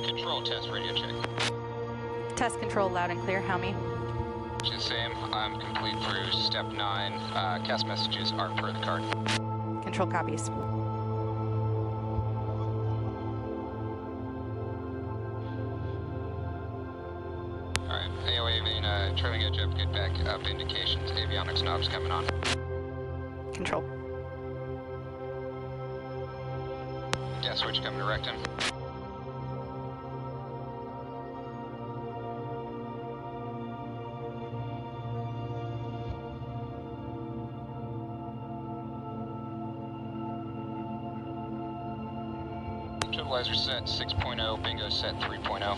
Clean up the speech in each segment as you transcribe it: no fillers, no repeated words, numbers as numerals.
Control test radio check. Test control loud and clear. How me? Just same. I'm complete through step 9. Cast messages are per the card. Control copies. Alright, AOA trailing edge up, good back up indications. Avionics knobs coming on. Control. Gas switch coming to rectum. Totalizer set 6.0, bingo set 3.0.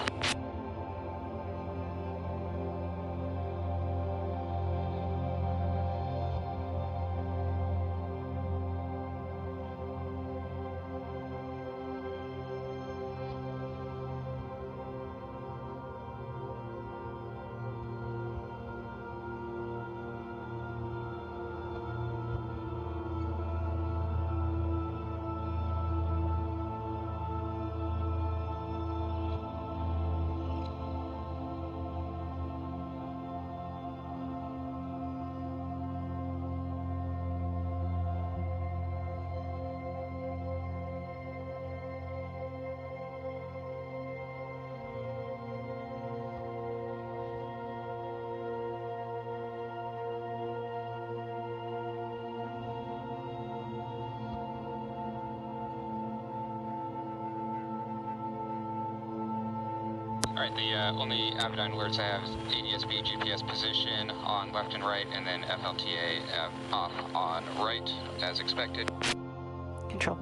Alright, the only Avidyne alerts I have is ADS-B GPS position on left and right, and then FLTA off on right, as expected. Control.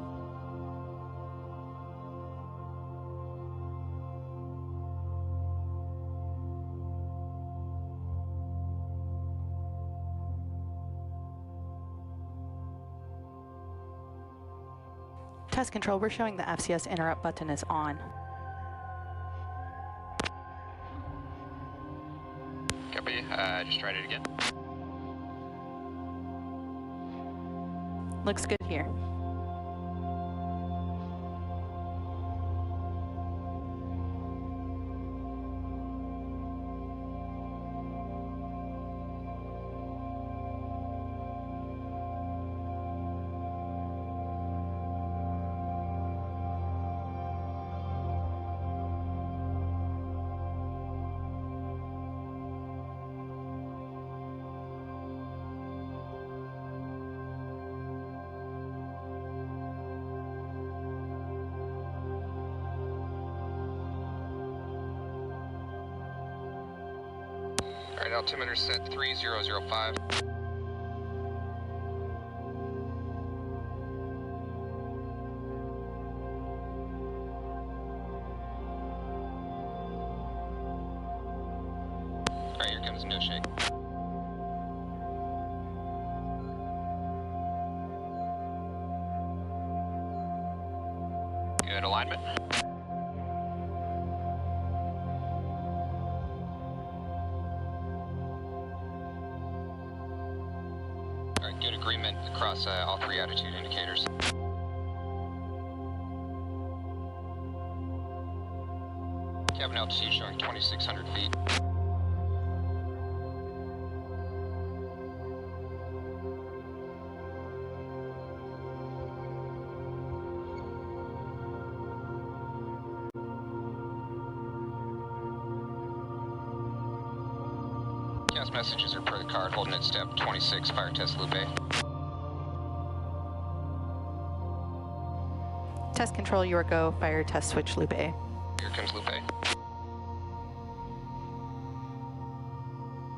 Test control, we're showing the FCS interrupt button is on. Copy, just tried it again. Looks good here. Alright, altimeter set 3005. Alright, here comes no shake. Good alignment. Alright, good agreement across all 3 attitude indicators. Cabin altitude showing 2,600 feet. Gas messages are per the card, holding at step 26, fire test loop A. Test control, your go, fire test switch loop A. Here comes loop A.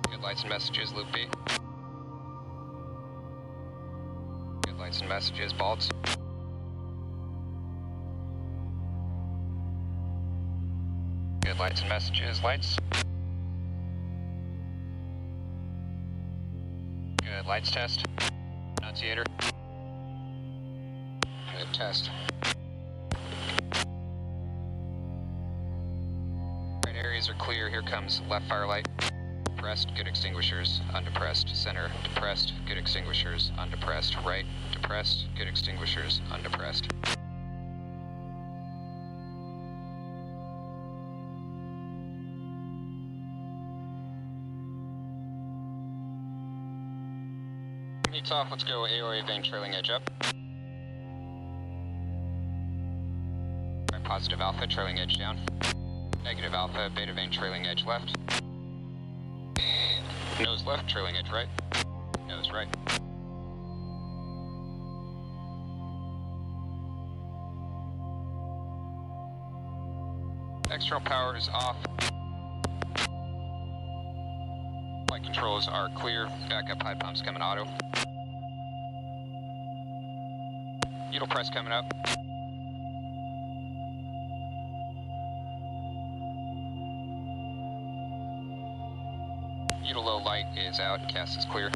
Good lights and messages, loop B. Good lights and messages, bulbs. Good lights and messages, lights. Good lights test. Annunciator. Good test. Right areas are clear. Here comes left fire light. Depressed, good extinguishers, undepressed. Center, depressed, good extinguishers, undepressed. Right, depressed, good extinguishers, undepressed. Heat's off, let's go AOA vane trailing edge up. Right, positive alpha, trailing edge down. Negative alpha, beta vane trailing edge left. Nose left, trailing edge right. Nose right. External power is off. Flight controls are clear. Backup high pumps coming auto. Util press coming up. Util low light is out. Cast is clear.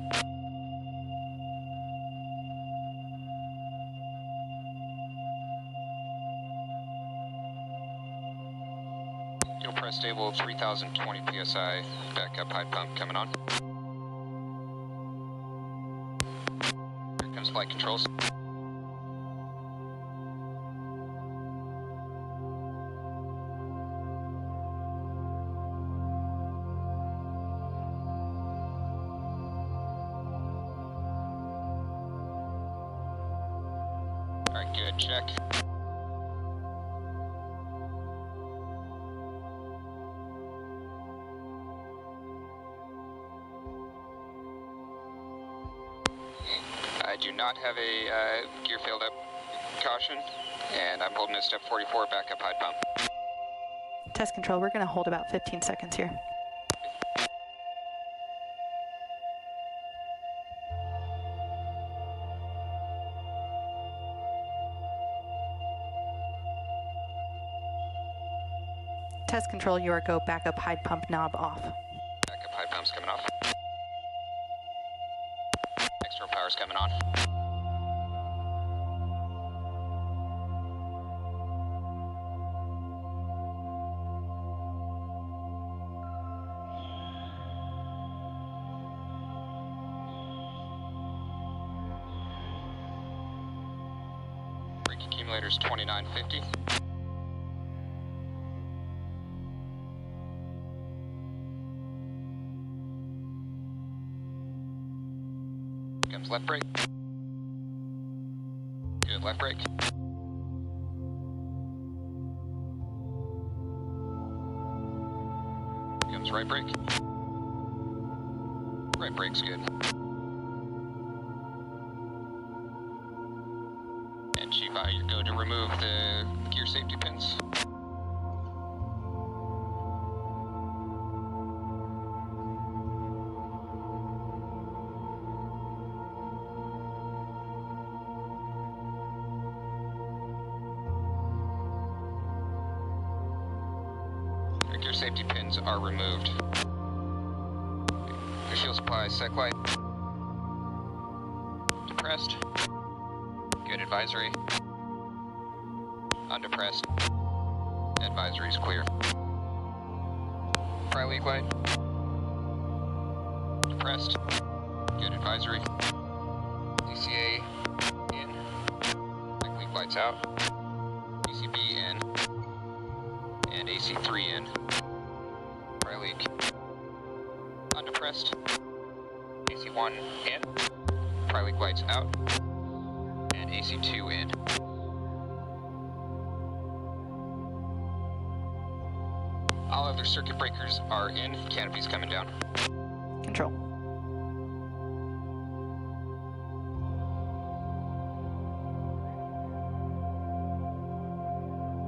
Util press stable 3020 psi. Backup high pump coming on. Here comes flight controls. Alright, good, check. I do not have a gear failed up caution, and I'm holding a step 44 backup high pump. Test control, we're going to hold about 15 seconds here. Test control, you are go backup high pump knob off. Backup high pump's coming off. External power's coming on. Brake accumulator's 2950. Comes left brake. Good, left brake. Comes right brake. Right brake's good. And Chief, you're going to remove the gear safety pins. Gear safety pins are removed. The fuel supply sec light. Depressed. Good, advisory. Undepressed. Advisory is clear. Fry leak light. Depressed. Good, advisory. DCA in. Back leak lights out. DCB in. And AC3 in. Fry leak. Undepressed. AC1 in. Fry leak lights out. And AC2 in. All other circuit breakers are in. Canopy's coming down. Control.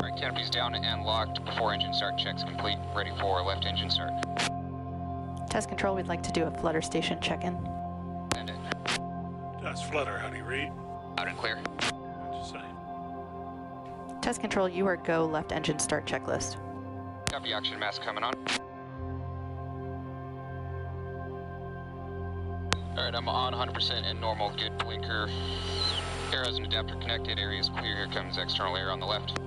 Alright, canopy's down and locked before engine start. Checks complete. Ready for left engine start. Test control, we'd like to do a flutter station check-in. Send it. That's flutter, how do you read? Out and clear. Just saying. Test control, you are go left engine start checklist. Copy, oxygen mask coming on. Alright, I'm on 100% and normal. Good blinker. Arrows and adapter connected. Area is clear. Here comes external air on the left.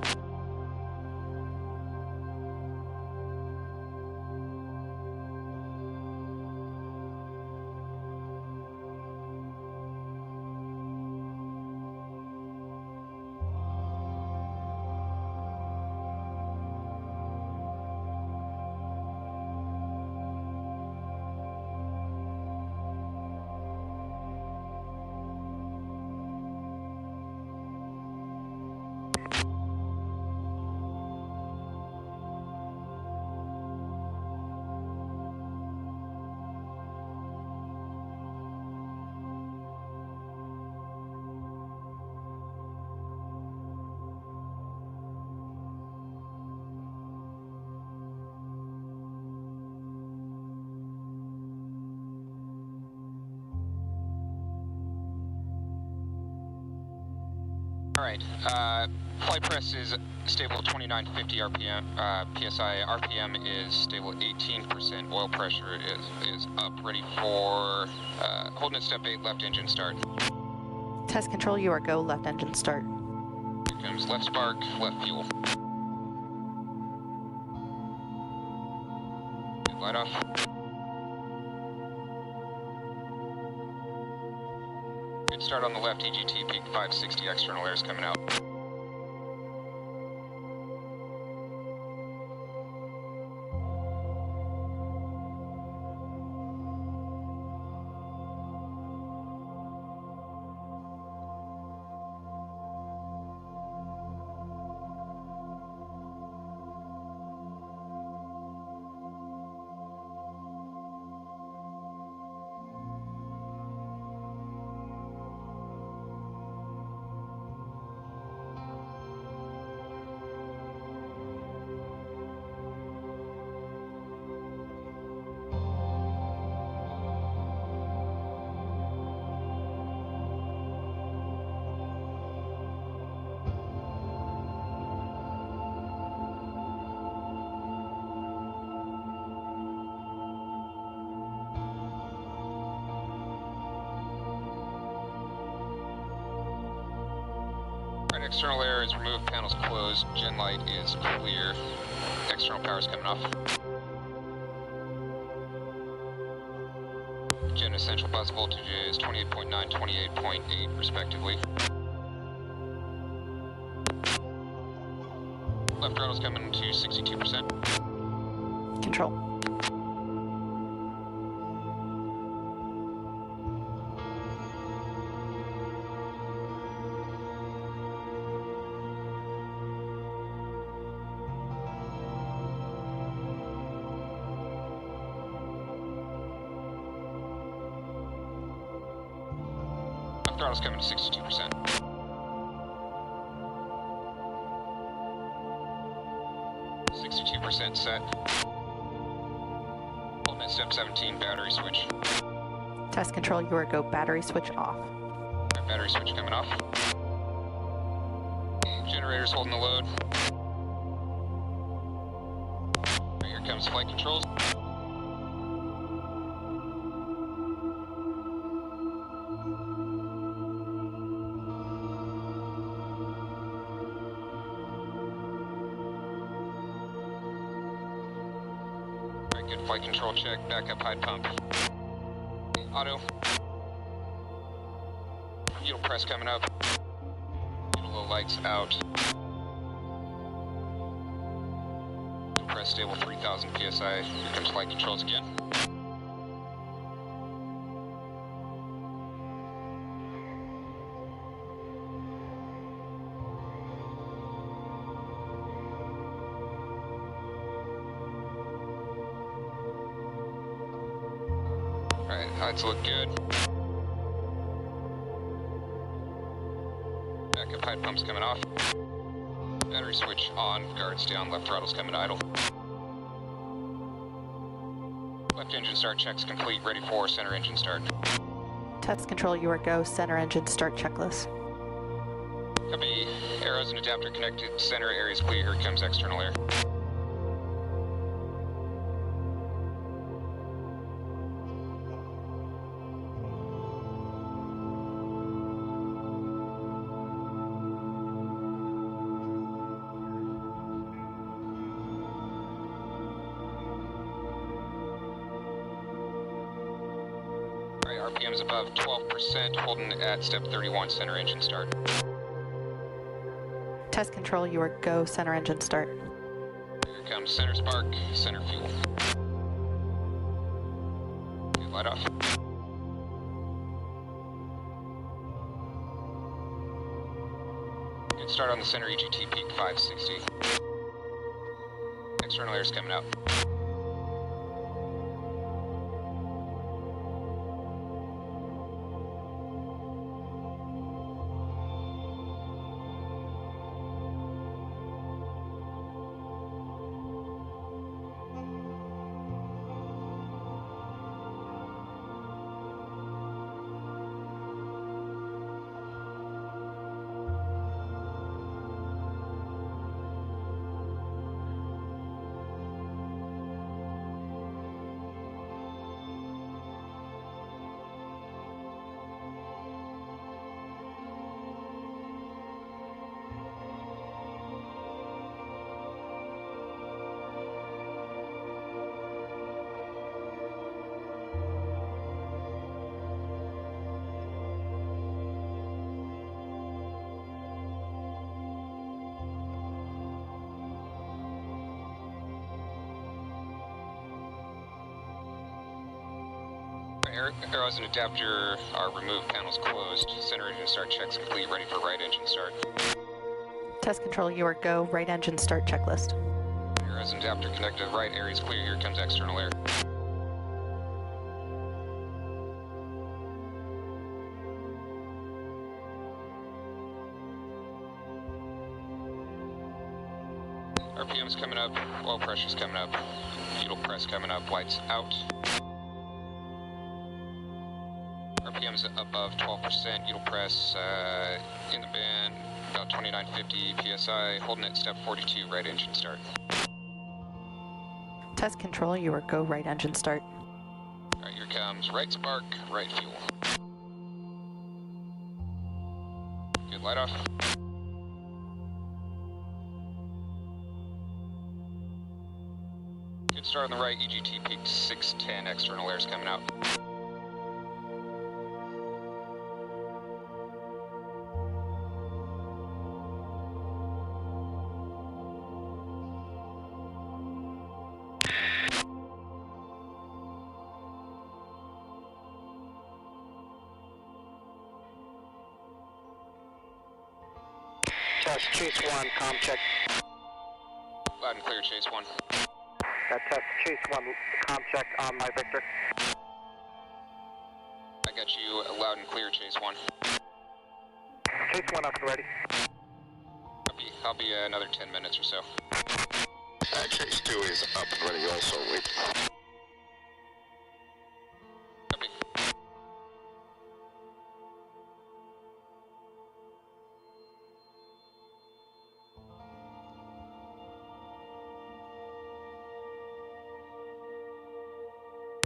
Right. Flight press is stable at 2950 RPM. PSI RPM is stable at 18%. Oil pressure is up, ready for holding at step 8, left engine start. Test control, you are go, left engine start. Here comes left spark, left fuel. Good, light off. Good start on the left, EGT peak 560, external air is coming out. Right, external air is removed, panels closed, gen light is clear, external power is coming off. Gen essential bus voltage is 28.9, 28.8 respectively. Left throttle's coming to 62%. Control. Left throttle's coming to 62%. .62% set. Holding at step 17, battery switch. Test control, you are go, battery switch off. Right, battery switch coming off. Generator's holding the load. Right, here comes flight controls. Good flight control check, backup high pump. Auto. Needle press coming up. Needle low lights out. Needle press stable 3000 PSI. Here comes flight controls again. Alright, heights look good. Backup high pump's coming off. Battery switch on, guards down, left throttle's coming to idle. Left engine start checks complete, ready for center engine start. Test control, you are go, center engine start checklist. Copy, arrows and adapter connected, center area's clear, here comes external air. RPM's above 12%, holding at step 31, center engine start. Test control, you are go, center engine start. Here comes center spark, center fuel. Good, light off. Good start on the center EGT peak 560. External air's coming out. Arrows and adapter are removed, panels closed. Center engine start checks complete, ready for right engine start. Test control, you are go. Right engine start checklist. Arrows and adapter connected, right area's clear, here comes external air. RPM's coming up, oil pressure's coming up, needle press coming up, lights out. RPM's above 12%, needle press in the band, about 2950 PSI, holding at step 42, right engine start. Test control, you are go. Right engine start. Alright, here comes right spark, right fuel. Good, light off. Good start on the right, EGT peaked 610, external air's coming out. Test Chase 1, comm check. Loud and clear, Chase 1. Test Chase 1, comm check on my Victor. I got you loud and clear, Chase 1. Chase 1 up and ready. I'll be another 10 minutes or so. Chase 2 is up and ready also, wait. Copy.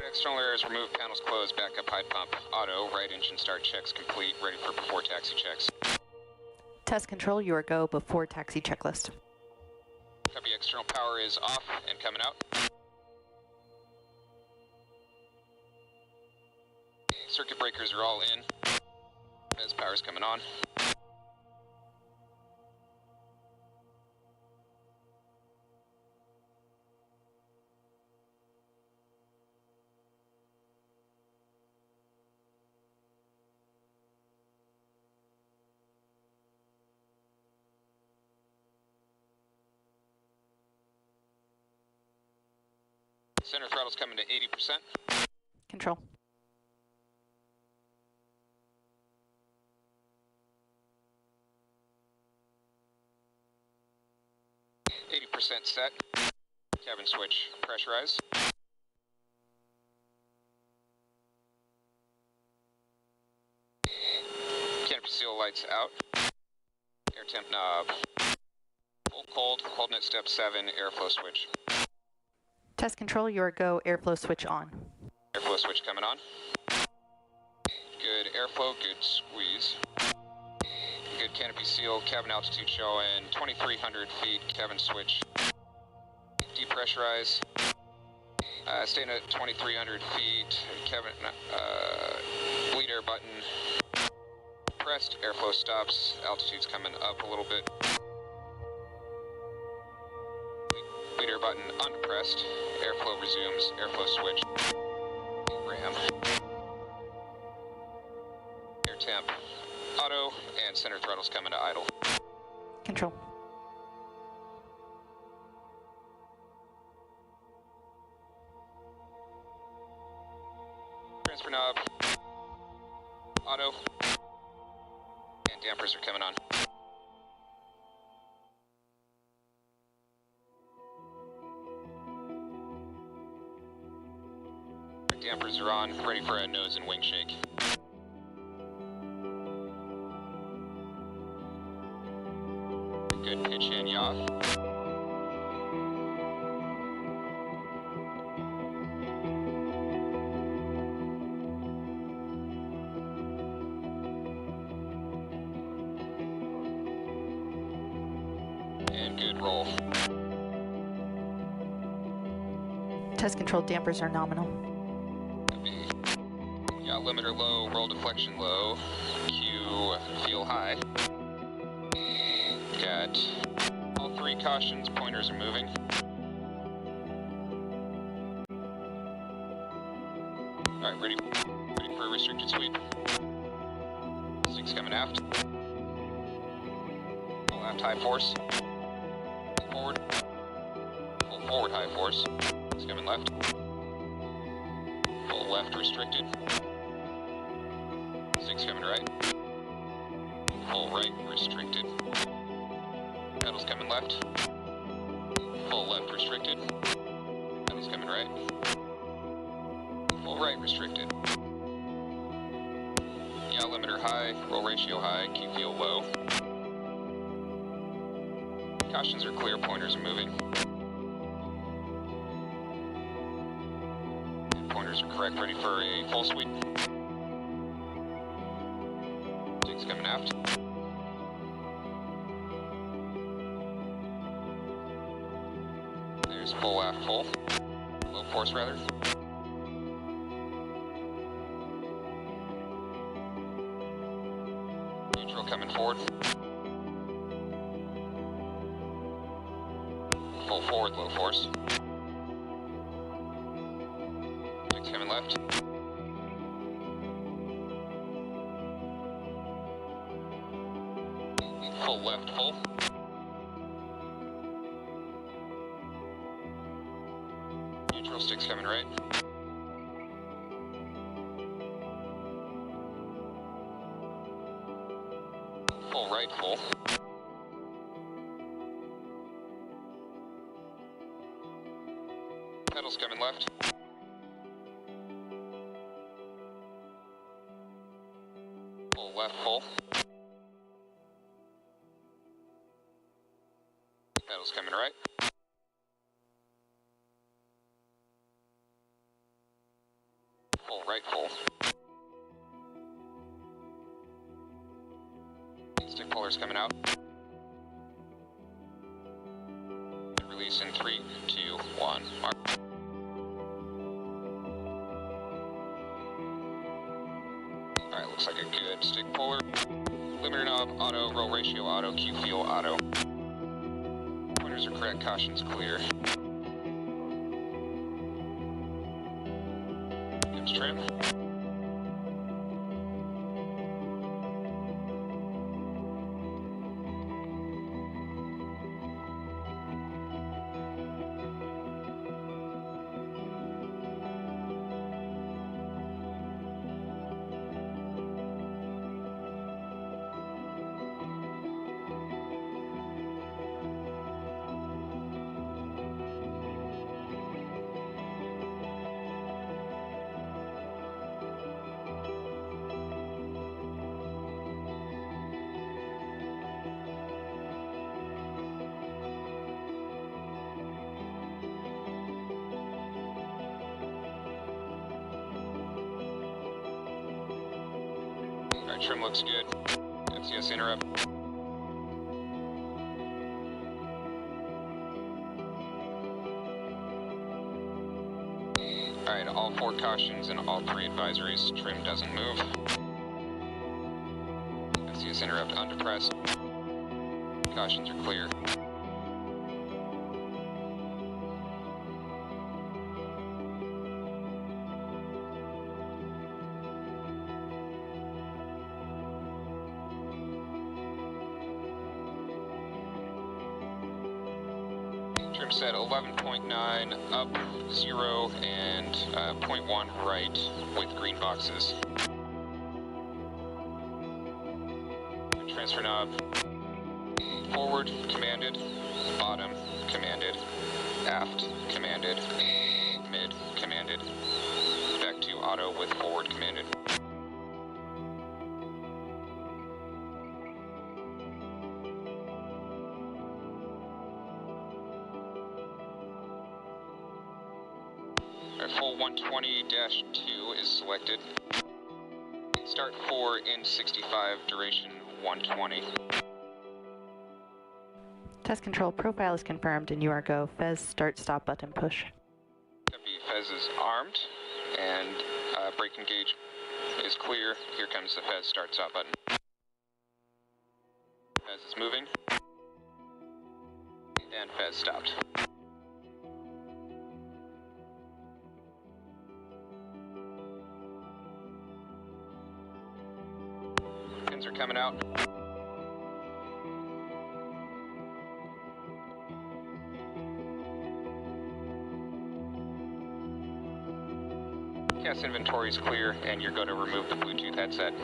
External air is removed, panels closed, backup hide pump, auto, right engine start checks complete, ready for before taxi checks. Test control, you are go. Before taxi checklist. Copy, external power is off and coming out. Circuit breakers are all in. As power's coming on. Center throttle's coming to 80%. Control. Set. Cabin switch pressurized. Canopy seal lights out. Air temp knob. Full cold, holding at step 7, airflow switch. Test control, you are go. Airflow switch on. Airflow switch coming on. Good airflow, good squeeze. Good canopy seal, cabin altitude showing 2,300 feet, cabin switch. Depressurize. Staying at 2,300 feet, cabin, bleed air button pressed, airflow stops, altitude's coming up a little bit. Bleed air button unpressed, airflow resumes, airflow switch. Ram. Air temp auto, and center throttle's coming to idle. Control. Transfer knob, auto, and dampers are coming on. Dampers are on, ready for a nose and wing shake. Good pitch and yaw. And good roll. Test control, dampers are nominal. Yeah, limiter low, roll deflection low, Q feel high. Got all 3 cautions, pointers are moving. Alright, ready. for a restricted sweep. 6 coming aft. Full aft high force. Forward. Full forward high force. 6 coming left. Full left restricted. 6 coming right. Full right restricted. Pedals coming left. Full left restricted. Pedals coming right. Full right restricted. Yaw limiter high, roll ratio high, Q fuel low. Cautions are clear, pointers are moving. And pointers are correct, ready for a full sweep. 6 coming aft. There's full aft full. Low force rather. Neutral coming forward. Full forward, low force. 6 coming left. Full left, full. Neutral, 6 coming right. Full right, full. Pedals coming left. Full left, full. Pedals coming right. Full right, full. Stick pullers coming out. And release in 3, 2, 1. Mark. Alright, looks like a good stick puller. Limiter knob, auto, roll ratio, auto, Q fuel, auto. Pointers are correct, cautions clear. Gives trim. Alright, trim looks good. FCS interrupt. Alright, all 4 cautions and all 3 advisories. Trim doesn't move. FCS interrupt undepressed. Cautions are clear. Trim set 11.9 up, 0, and 0.1 right with green boxes. Transfer knob forward commanded, bottom commanded, aft commanded, mid commanded, back to auto with forward commanded. Our full 120-2 is selected. Start 4 in 65, duration 120. Test control profile is confirmed and you are go. Fez start stop button push. Copy, Fez is armed and brake engage is clear. Here comes the Fez start stop button. Fez is moving. And Fez stopped. coming out. CAS inventory is clear, and you're going to remove the Bluetooth headset.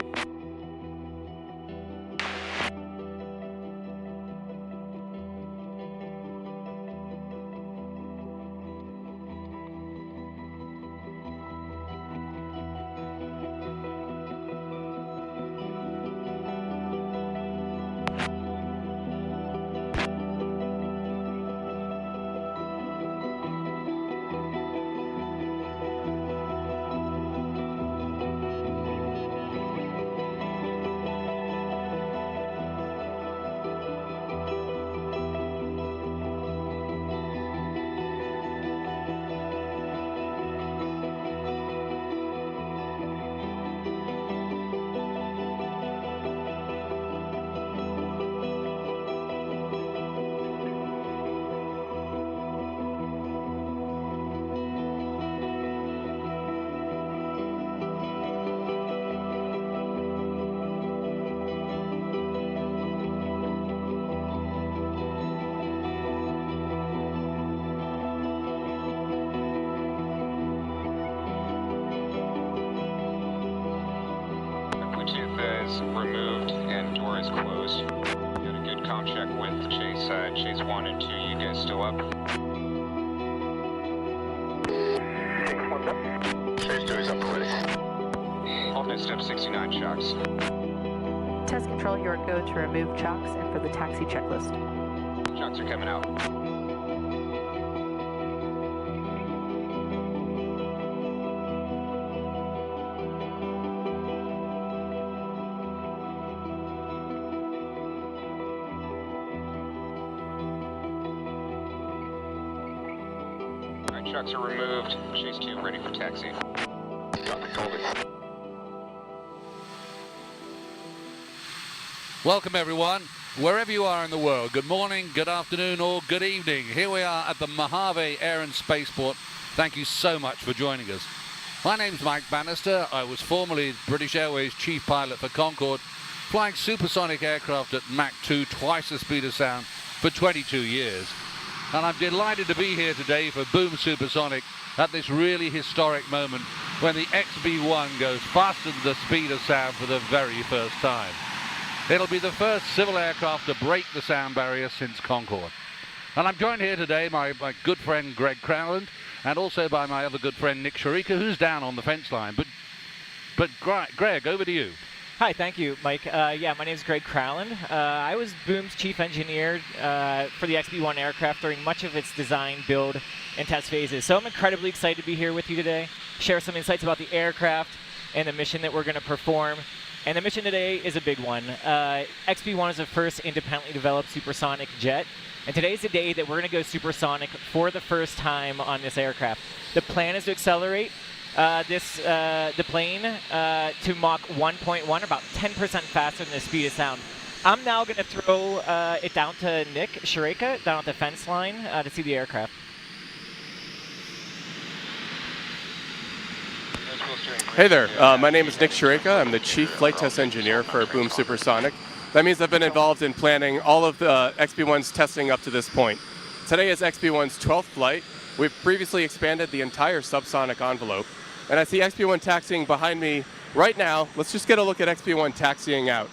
Bluetooth is removed and door is closed. Got a good comm check with Chase 1 and 2. You guys still up? Chase 1's up. Chase 2 is up already. Holding at step 69 shocks. Test control, you are go to remove chocks and for the taxi checklist. Shocks are coming out. Alright, shocks are removed. Chase 2 ready for taxi. Copy, holding. Welcome everyone, wherever you are in the world. Good morning, good afternoon, or good evening. Here we are at the Mojave Air and Spaceport. Thank you so much for joining us. My name's Mike Bannister. I was formerly British Airways Chief Pilot for Concorde, flying supersonic aircraft at Mach 2, twice the speed of sound, for 22 years. And I'm delighted to be here today for Boom Supersonic at this really historic moment when the XB-1 goes faster than the speed of sound for the very first time. It'll be the first civil aircraft to break the sound barrier since Concorde. And I'm joined here today by my good friend Greg Crowland, and also by my other good friend Nick Sharika, who's down on the fence line. But Greg, over to you. Hi, thank you, Mike. Yeah, my name is Greg Crowland. I was Boom's chief engineer for the XB-1 aircraft during much of its design, build, and test phases. So I'm incredibly excited to be here with you today, share some insights about the aircraft and the mission that we're going to perform. And the mission today is a big one. XB-1 is the first independently developed supersonic jet. And today's the day that we're going to go supersonic for the first time on this aircraft. The plan is to accelerate the plane to Mach 1.1, about 10% faster than the speed of sound. I'm now going to throw it down to Nick Sharika, down at the fence line, to see the aircraft. Hey there, my name is Nick Sharika. I'm the Chief Flight Test Engineer for Boom Supersonic. That means I've been involved in planning all of the XB-1's testing up to this point. Today is XB-1's 12th flight. We've previously expanded the entire subsonic envelope. And I see XB-1 taxiing behind me right now. Let's just get a look at XB-1 taxiing out.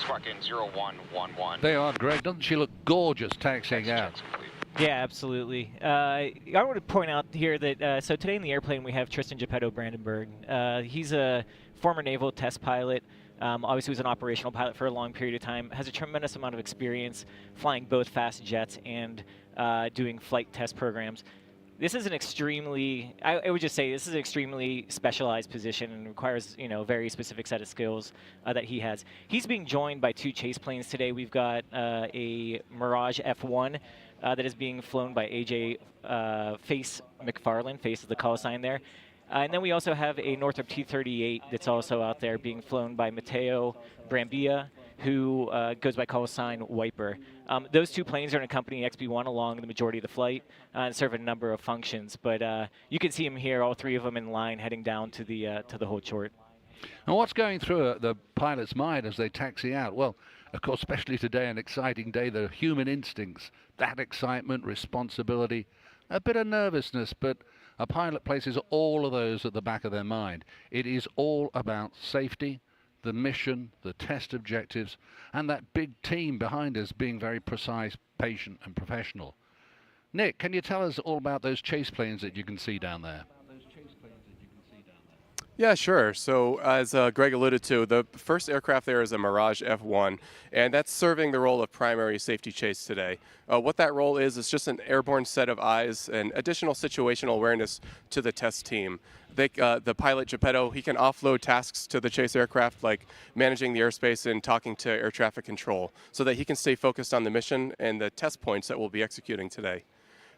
fucking 0111. They are, Greg. Doesn't she look gorgeous taxiing out? Jets complete. Yeah, absolutely. I want to point out here that so today in the airplane we have Tristan Geppetto Brandenburg. He's a former naval test pilot. Obviously was an operational pilot for a long period of time. Has a tremendous amount of experience flying both fast jets and doing flight test programs. This is an extremely, I would just say, this is an extremely specialized position and requires, very specific set of skills that he has. He's being joined by 2 chase planes today. We've got a Mirage F1 that is being flown by AJ Face McFarland. Face is the call sign there. And then we also have a Northrop T-38 that's also out there being flown by Matteo Brambilla, who goes by call sign Wiper. Those 2 planes are in accompanying XB-1 along the majority of the flight and serve a number of functions. But you can see them here, all 3 of them in line, heading down to the whole chort. And what's going through the pilot's mind as they taxi out? Well, of course, especially today, an exciting day, the human instincts, that excitement, responsibility, a bit of nervousness, but a pilot places all of those at the back of their mind. It is all about safety, the mission, the test objectives, and that big team behind us being very precise, patient, and professional. Nick, can you tell us all about those chase planes that you can see down there? Yeah, sure. So as Greg alluded to, the first aircraft there is a Mirage F1, and that's serving the role of primary safety chase today. What that role is just an airborne set of eyes and additional situational awareness to the test team. The pilot, Geppetto, he can offload tasks to the chase aircraft like managing the airspace and talking to air traffic control so that he can stay focused on the mission and the test points that we'll be executing today.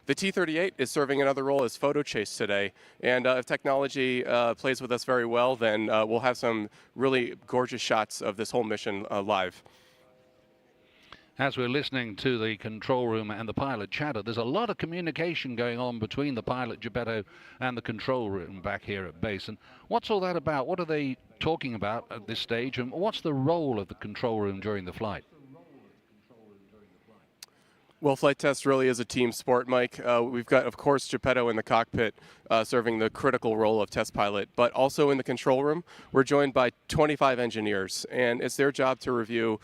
The T-38 is serving another role as photo chase today, and if technology plays with us very well, then we'll have some really gorgeous shots of this whole mission live. As we're listening to the control room and the pilot chatter, there's a lot of communication going on between the pilot, Geppetto, and the control room back here at base. And what's all that about? What are they talking about at this stage, and what's the role of the control room during the flight? Well, flight test really is a team sport, Mike. We've got, of course, Geppetto in the cockpit serving the critical role of test pilot, but also in the control room, we're joined by 25 engineers, and it's their job to review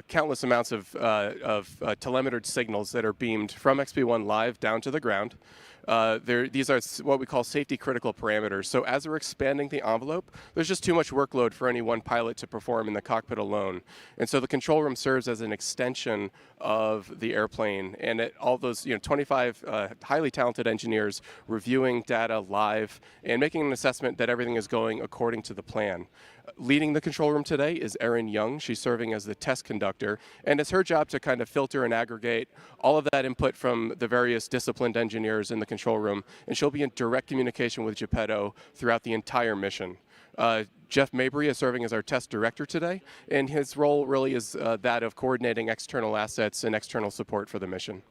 countless amounts of telemetered signals that are beamed from XB-1 live down to the ground. These are what we call safety critical parameters. So as we're expanding the envelope, there's just too much workload for any one pilot to perform in the cockpit alone. And so the control room serves as an extension of the airplane. And all those 25 highly talented engineers reviewing data live and making an assessment that everything is going according to the plan. Leading the control room today is Erin Young. She's serving as the test conductor, and it's her job to kind of filter and aggregate all of that input from the various disciplined engineers in the control room, and she'll be in direct communication with Geppetto throughout the entire mission. Jeff Mabry is serving as our test director today, and his role really is that of coordinating external assets and external support for the mission.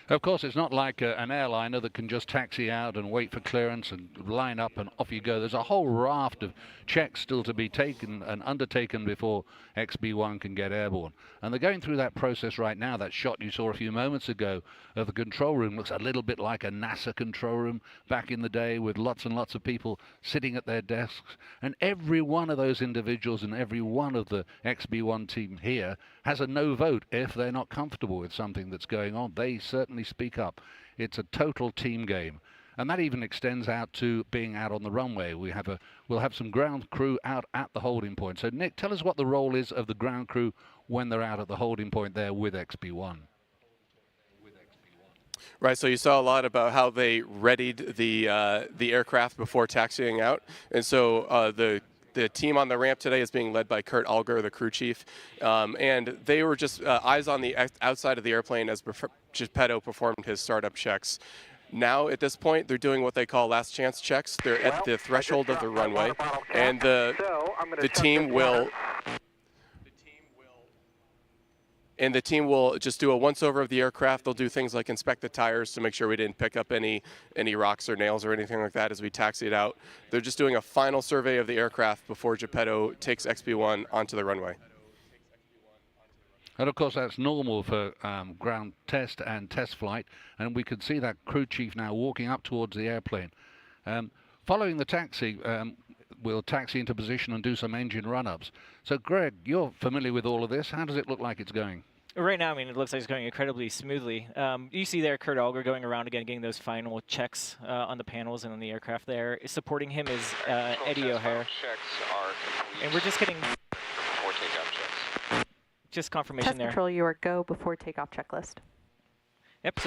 Of course, it's not like an airliner that can just taxi out and wait for clearance and line up and off you go. There's a whole raft of checks still to be taken and undertaken before XB-1 can get airborne. And they're going through that process right now. That shot you saw a few moments ago of the control room looks a little bit like a NASA control room back in the day with lots and lots of people sitting at their desks. And every one of those individuals and every one of the XB-1 team here has a no vote if they're not comfortable with something that's going on. They certainly speak up. It's a total team game, and that even extends out to being out on the runway. We'll have some ground crew out at the holding point. So Nick, tell us what the role is of the ground crew when they're out at the holding point there with XB-1. Right, so you saw a lot about how they readied the aircraft before taxiing out, and so the team on the ramp today is being led by Kurt Alger, the crew chief, and they were just eyes on the outside of the airplane as Geppetto performed his startup checks. Now, at this point, they're doing what they call last chance checks. They're at the threshold of the runway, and the team will just do a once-over of the aircraft. They'll do things like inspect the tires to make sure we didn't pick up any rocks or nails or anything like that as we taxi it out. They're just doing a final survey of the aircraft before Geppetto takes XB-1 onto the runway. And of course, that's normal for ground test and test flight. And we could see that crew chief now walking up towards the airplane. Following the taxi, we'll taxi into position and do some engine run-ups. So, Greg, you're familiar with all of this. How does it look like it's going? Right now, I mean, it looks like it's going incredibly smoothly. You see there Kurt Alger going around again, getting those final checks on the panels and on the aircraft there. Supporting him is Eddie O'Hare. Checks are complete. And we're just getting Before takeoff checks. just confirmation Test there. control, you are go before takeoff checklist. Yep,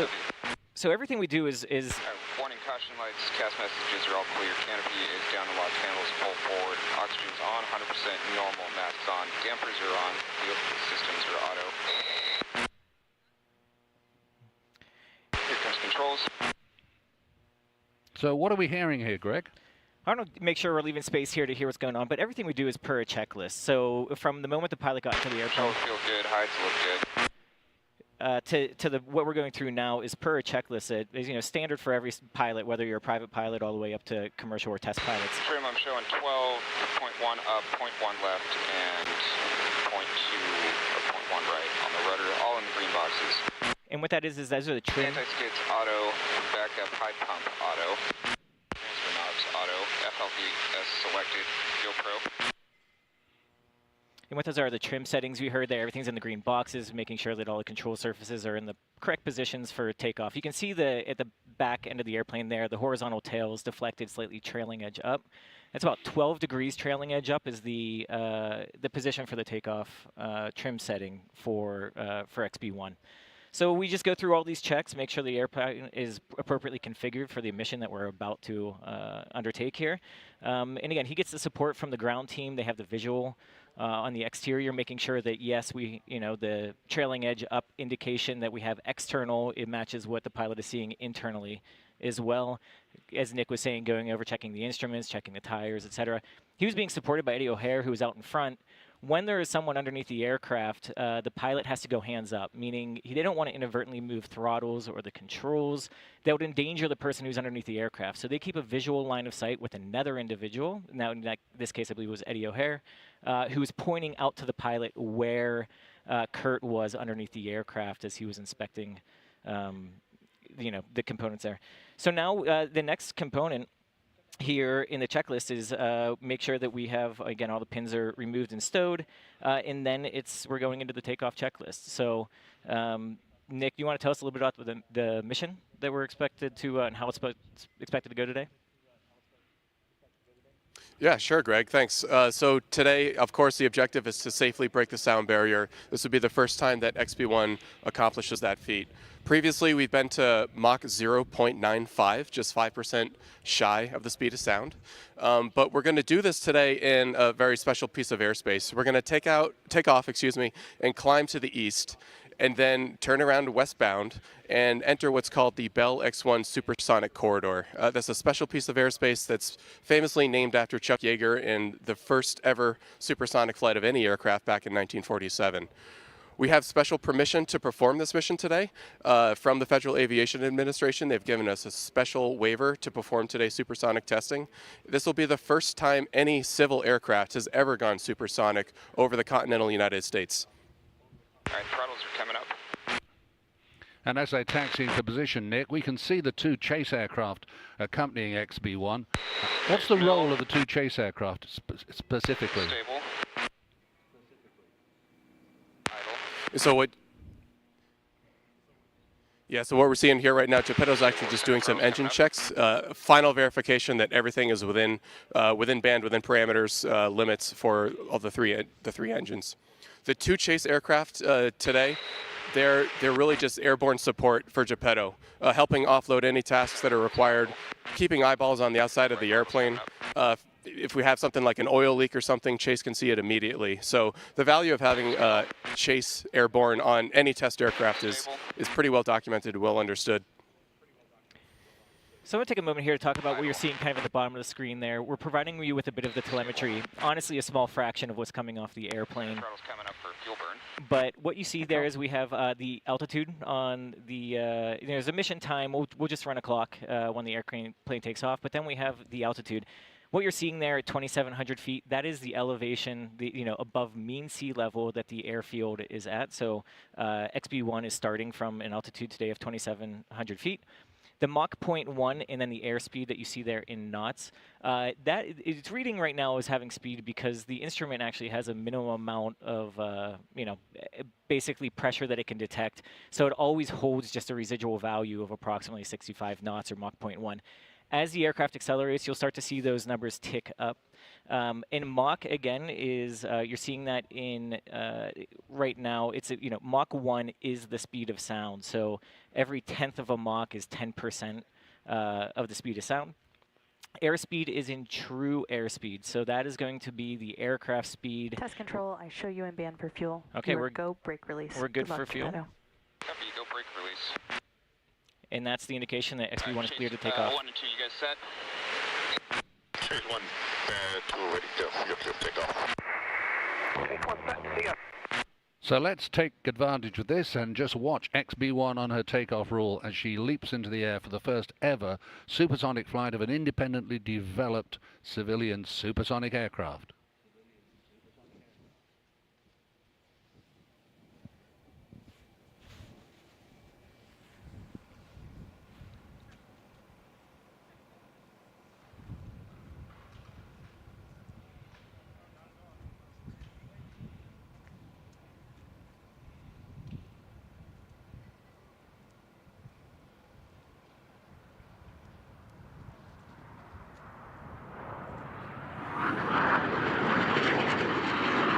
so everything we do is Warning, caution lights, cast messages are all clear. Canopy is down to lock panels, pull forward. Oxygen's on, 100% normal, masks on. Dampers are on, fuel systems are auto. Here comes controls. So what are we hearing here, Greg? I want to make sure we're leaving space here to hear what's going on, but everything we do is per a checklist. So from the moment the pilot got into the airplane, Controls feel good, heights look good. what we're going through now is per a checklist. It is, you know, standard for every pilot, whether you're a private pilot all the way up to commercial or test pilots. Trim, I'm showing 12.1 up, 0.1 left, and 0.2 or 0.1 right on the rudder, all in the green boxes. And what that is those are the trim. Anti-skids auto, backup high pump auto, transfer knobs auto, FLVS selected, fuel pro. And what those are the trim settings we heard there. Everything's in the green boxes, making sure that all the control surfaces are in the correct positions for takeoff. You can see at the back end of the airplane there, the horizontal tail is deflected, slightly trailing edge up. That's about 12 degrees trailing edge up is the position for the takeoff trim setting for XB-1. So we just go through all these checks, make sure the airplane is appropriately configured for the mission that we're about to undertake here. And again, he gets the support from the ground team. They have the visual on the exterior, making sure that, yes, the trailing edge up indication that we have external, it matches what the pilot is seeing internally as well. As Nick was saying, going over, checking the instruments, checking the tires, etc. He was being supported by Eddie O'Hare, who was out in front. When there is someone underneath the aircraft, the pilot has to go hands up, meaning they don't want to inadvertently move throttles or the controls. That would endanger the person who's underneath the aircraft. So they keep a visual line of sight with another individual. Now, in this case, I believe it was Eddie O'Hare, who was pointing out to the pilot where Kurt was underneath the aircraft as he was inspecting, the components there. So now the next component here in the checklist is make sure that we have, again, all the pins are removed and stowed, and then we're going into the takeoff checklist. So, Nick, you want to tell us a little bit about the mission that we're expected to, and how it's expected to go today? Yeah, sure, Greg. Thanks. So today, of course, the objective is to safely break the sound barrier. This would be the first time that XB-1 accomplishes that feat. Previously, we've been to Mach 0.95, just 5% shy of the speed of sound. But we're going to do this today in a very special piece of airspace. We're going to take off, and climb to the east, and then turn around westbound and enter what's called the Bell X-1 Supersonic Corridor. That's a special piece of airspace that's famously named after Chuck Yeager in the first ever supersonic flight of any aircraft back in 1947. We have special permission to perform this mission today from the Federal Aviation Administration. They've given us a special waiver to perform today's supersonic testing. This will be the first time any civil aircraft has ever gone supersonic over the continental United States. All right, throttles are coming up. And as they taxi into position, Nick, we can see the two chase aircraft accompanying XB-1. What's the role of the two chase aircraft specifically? Stable. So what we're seeing here right now, Geppetto's actually just doing some engine checks, final verification that everything is within band, within parameters, limits for all the three engines. The two chase aircraft today, they're really just airborne support for Geppetto, helping offload any tasks that are required, keeping eyeballs on the outside of the airplane. If we have something like an oil leak or something, Chase can see it immediately. So the value of having Chase airborne on any test aircraft is pretty well documented, well understood. So I'm going to take a moment here to talk about what you're seeing kind of at the bottom of the screen there. We're providing you with a bit of the telemetry. Honestly, a small fraction of what's coming off the airplane. Throttles coming up for fuel burn. But what you see there is we have the altitude on the, there's a mission time. We'll just run a clock when the airplane takes off. But then we have the altitude. What you're seeing there at 2,700 feet, that is the elevation, above mean sea level that the airfield is at. So XB-1 is starting from an altitude today of 2,700 feet. The Mach 0.1 and then the airspeed that you see there in knots, it's reading right now as having speed because the instrument actually has a minimum amount of, basically pressure that it can detect. So it always holds just a residual value of approximately 65 knots or Mach 0.1. As the aircraft accelerates, you'll start to see those numbers tick up. In Mach, again, you're seeing that in right now. It's Mach 1 is the speed of sound. So every 10th of a Mach is 10% of the speed of sound. Airspeed is in true airspeed, so that is going to be the aircraft speed. Test control, I show you in band for fuel. Okay, we're go brake release. We're good for fuel. Copy, go brake release. And that's the indication that XB-1 is clear to take off. 1 and 2, you guys set? Chase 1, 2 ready to take off. Chase 1 set, see ya. So let's take advantage of this and just watch XB-1 on her takeoff roll as she leaps into the air for the first ever supersonic flight of an independently developed civilian supersonic aircraft.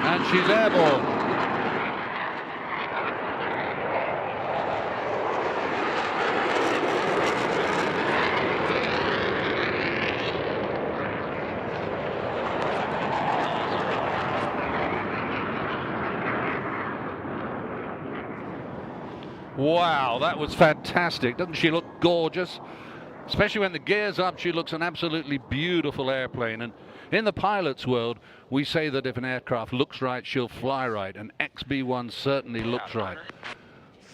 And she's airborne. Wow, that was fantastic. Doesn't she look gorgeous? Especially when the gear's up, she looks an absolutely beautiful airplane. And in the pilot's world, we say that if an aircraft looks right, she'll fly right, and XB-1 certainly looks right.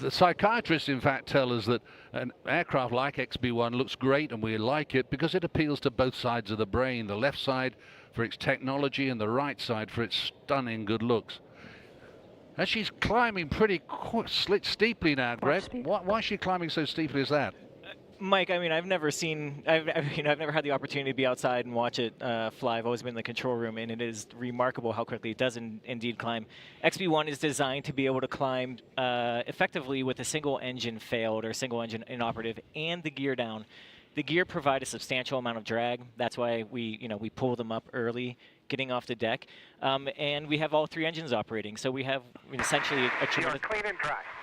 The psychiatrists, in fact, tell us that an aircraft like XB-1 looks great, and we like it because it appeals to both sides of the brain, the left side for its technology and the right side for its stunning good looks. And she's climbing pretty steeply now, Greg. Why is she climbing so steeply as that? Mike, I mean, I've never had the opportunity to be outside and watch it fly. I've always been in the control room, and it is remarkable how quickly it does indeed climb. XB-1 is designed to be able to climb effectively with a single engine failed or single engine inoperative and the gear down. The gear provide a substantial amount of drag. That's why we pull them up early, getting off the deck, and we have all 3 engines operating. So we have essentially a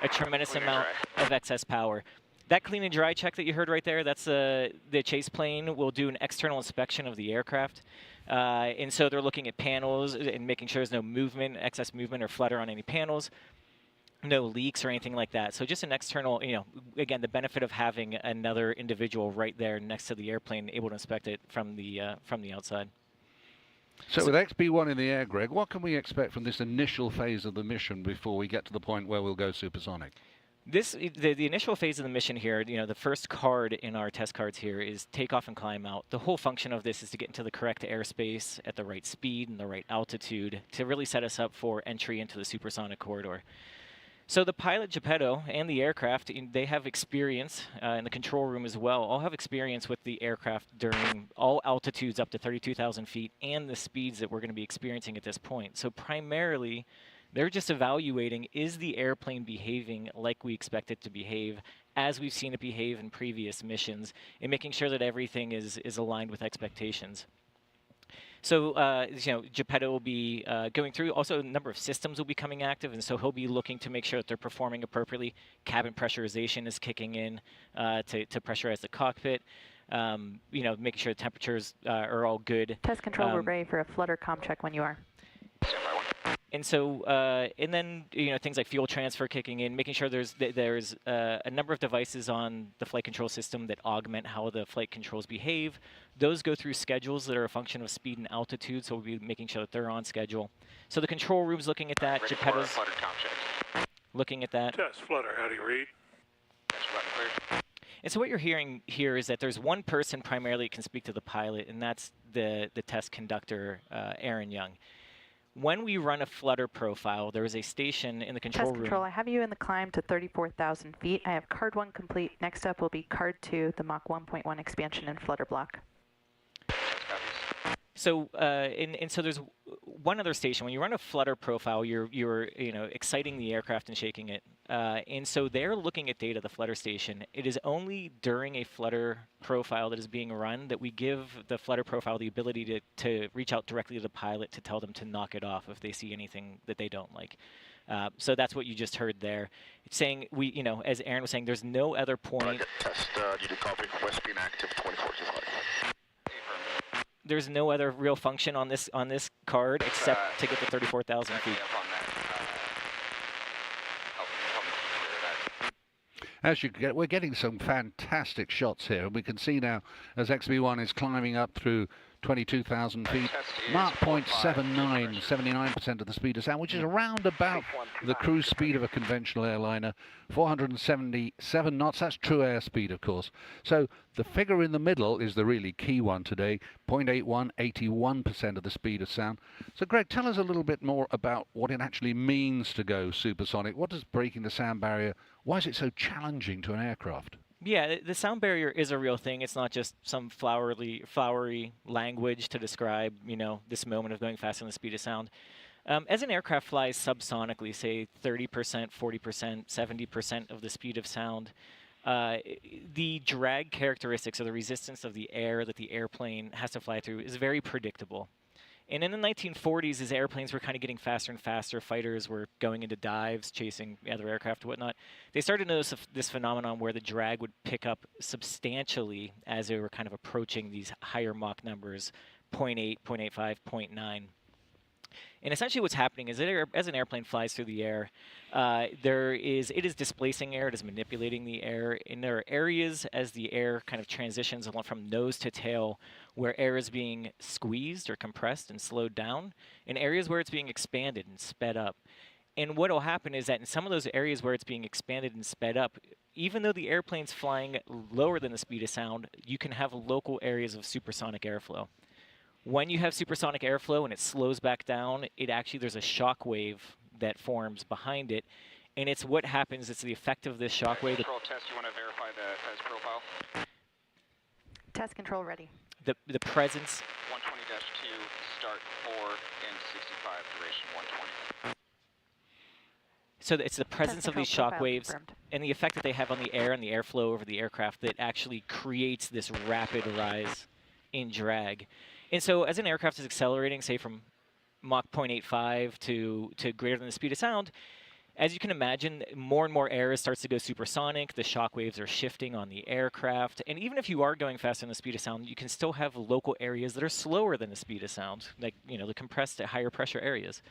tremendous amount of excess power. That clean and dry check that you heard right there, that's the chase plane will do an external inspection of the aircraft. And so they're looking at panels and making sure there's no movement, excess movement or flutter on any panels, no leaks or anything like that. So just an external, again, the benefit of having another individual right there next to the airplane able to inspect it from the outside. So with XB-1 in the air, Greg, what can we expect from this initial phase of the mission before we get to the point where we'll go supersonic? The initial phase of the mission here, the first card in our test cards here is take off and climb out. The whole function of this is to get into the correct airspace at the right speed and the right altitude to really set us up for entry into the supersonic corridor. So the pilot, Geppetto, and the aircraft, they have experience in the control room as well, all have experience with the aircraft during all altitudes up to 32,000 feet and the speeds that we're going to be experiencing at this point. So primarily, they're just evaluating, is the airplane behaving like we expect it to behave, as we've seen it behave in previous missions, and making sure that everything is aligned with expectations. So, Geppetto will be going through. Also, a number of systems will be coming active, and so he'll be looking to make sure that they're performing appropriately. Cabin pressurization is kicking in to pressurize the cockpit. Making sure the temperatures are all good. Test control, we're ready for a flutter comm check when you are. And so, and then things like fuel transfer kicking in, making sure there's a number of devices on the flight control system that augment how the flight controls behave. Those go through schedules that are a function of speed and altitude, so we'll be making sure that they're on schedule. So the control room's looking at that. Geppetto's looking at that. Test flutter, how do you read? And so what you're hearing here is that there's one person primarily that can speak to the pilot, and that's the test conductor, Aaron Young. When we run a flutter profile, there is a station in the control Test control, room. I have you in the climb to 34,000 feet. I have card 1 complete. Next up will be card 2, the Mach 1.1 expansion and flutter block. So, and so there's one other station. When you run a flutter profile, you're exciting the aircraft and shaking it. And so they're looking at data, the flutter station. It is only during a flutter profile that is being run that we give the flutter profile the ability to reach out directly to the pilot to tell them to knock it off if they see anything that they don't like. So that's what you just heard there. It's saying as Aaron was saying, there's no other point. Roger, test, you do copy, West beam active, 2425. There's no other real function on this card except to get to 34,000 feet. As you get, we're getting some fantastic shots here, and we can see now as XB-1 is climbing up through 22,000 feet, Mach 0.79, 79% of the speed of sound, which is around about the cruise speed of a conventional airliner, 477 knots. That's true airspeed, of course. So the figure in the middle is the really key one today, 0.81, 81% of the speed of sound. So Greg, tell us a little bit more about what it actually means to go supersonic. What does breaking the sound barrier, why is it so challenging to an aircraft? Yeah, the sound barrier is a real thing. It's not just some flowery language to describe, this moment of going faster than the speed of sound. As an aircraft flies subsonically, say 30%, 40%, 70% of the speed of sound, the drag characteristics or the resistance of the air that the airplane has to fly through is very predictable. And in the 1940s, as airplanes were kind of getting faster and faster, fighters were going into dives, chasing other aircraft and whatnot, they started to notice this phenomenon where the drag would pick up substantially as they were kind of approaching these higher Mach numbers, 0.8, 0.85, 0.9. And essentially what's happening is that as an airplane flies through the air, it is displacing air, it is manipulating the air, and there are areas as the air kind of transitions along from nose to tail where air is being squeezed or compressed and slowed down, and areas where it's being expanded and sped up. And what will happen is that in some of those areas where it's being expanded and sped up, even though the airplane's flying lower than the speed of sound, you can have local areas of supersonic airflow. When you have supersonic airflow and it slows back down, there's a shock wave that forms behind it, and it's what happens. It's the effect of this shock wave. Control test. You want to verify the test profile? Test control ready. The presence. 120-2, start 4 and 65, duration 120. So it's the presence of these shock waves confirmed. and the effect that they have on the air and the airflow over the aircraft that actually creates this rapid rise in drag. And so as an aircraft is accelerating, say from Mach 0.85 to greater than the speed of sound, as you can imagine, more and more air starts to go supersonic. The shock waves are shifting on the aircraft. And even if you are going faster than the speed of sound, you can still have local areas that are slower than the speed of sound, like, the compressed at higher pressure areas.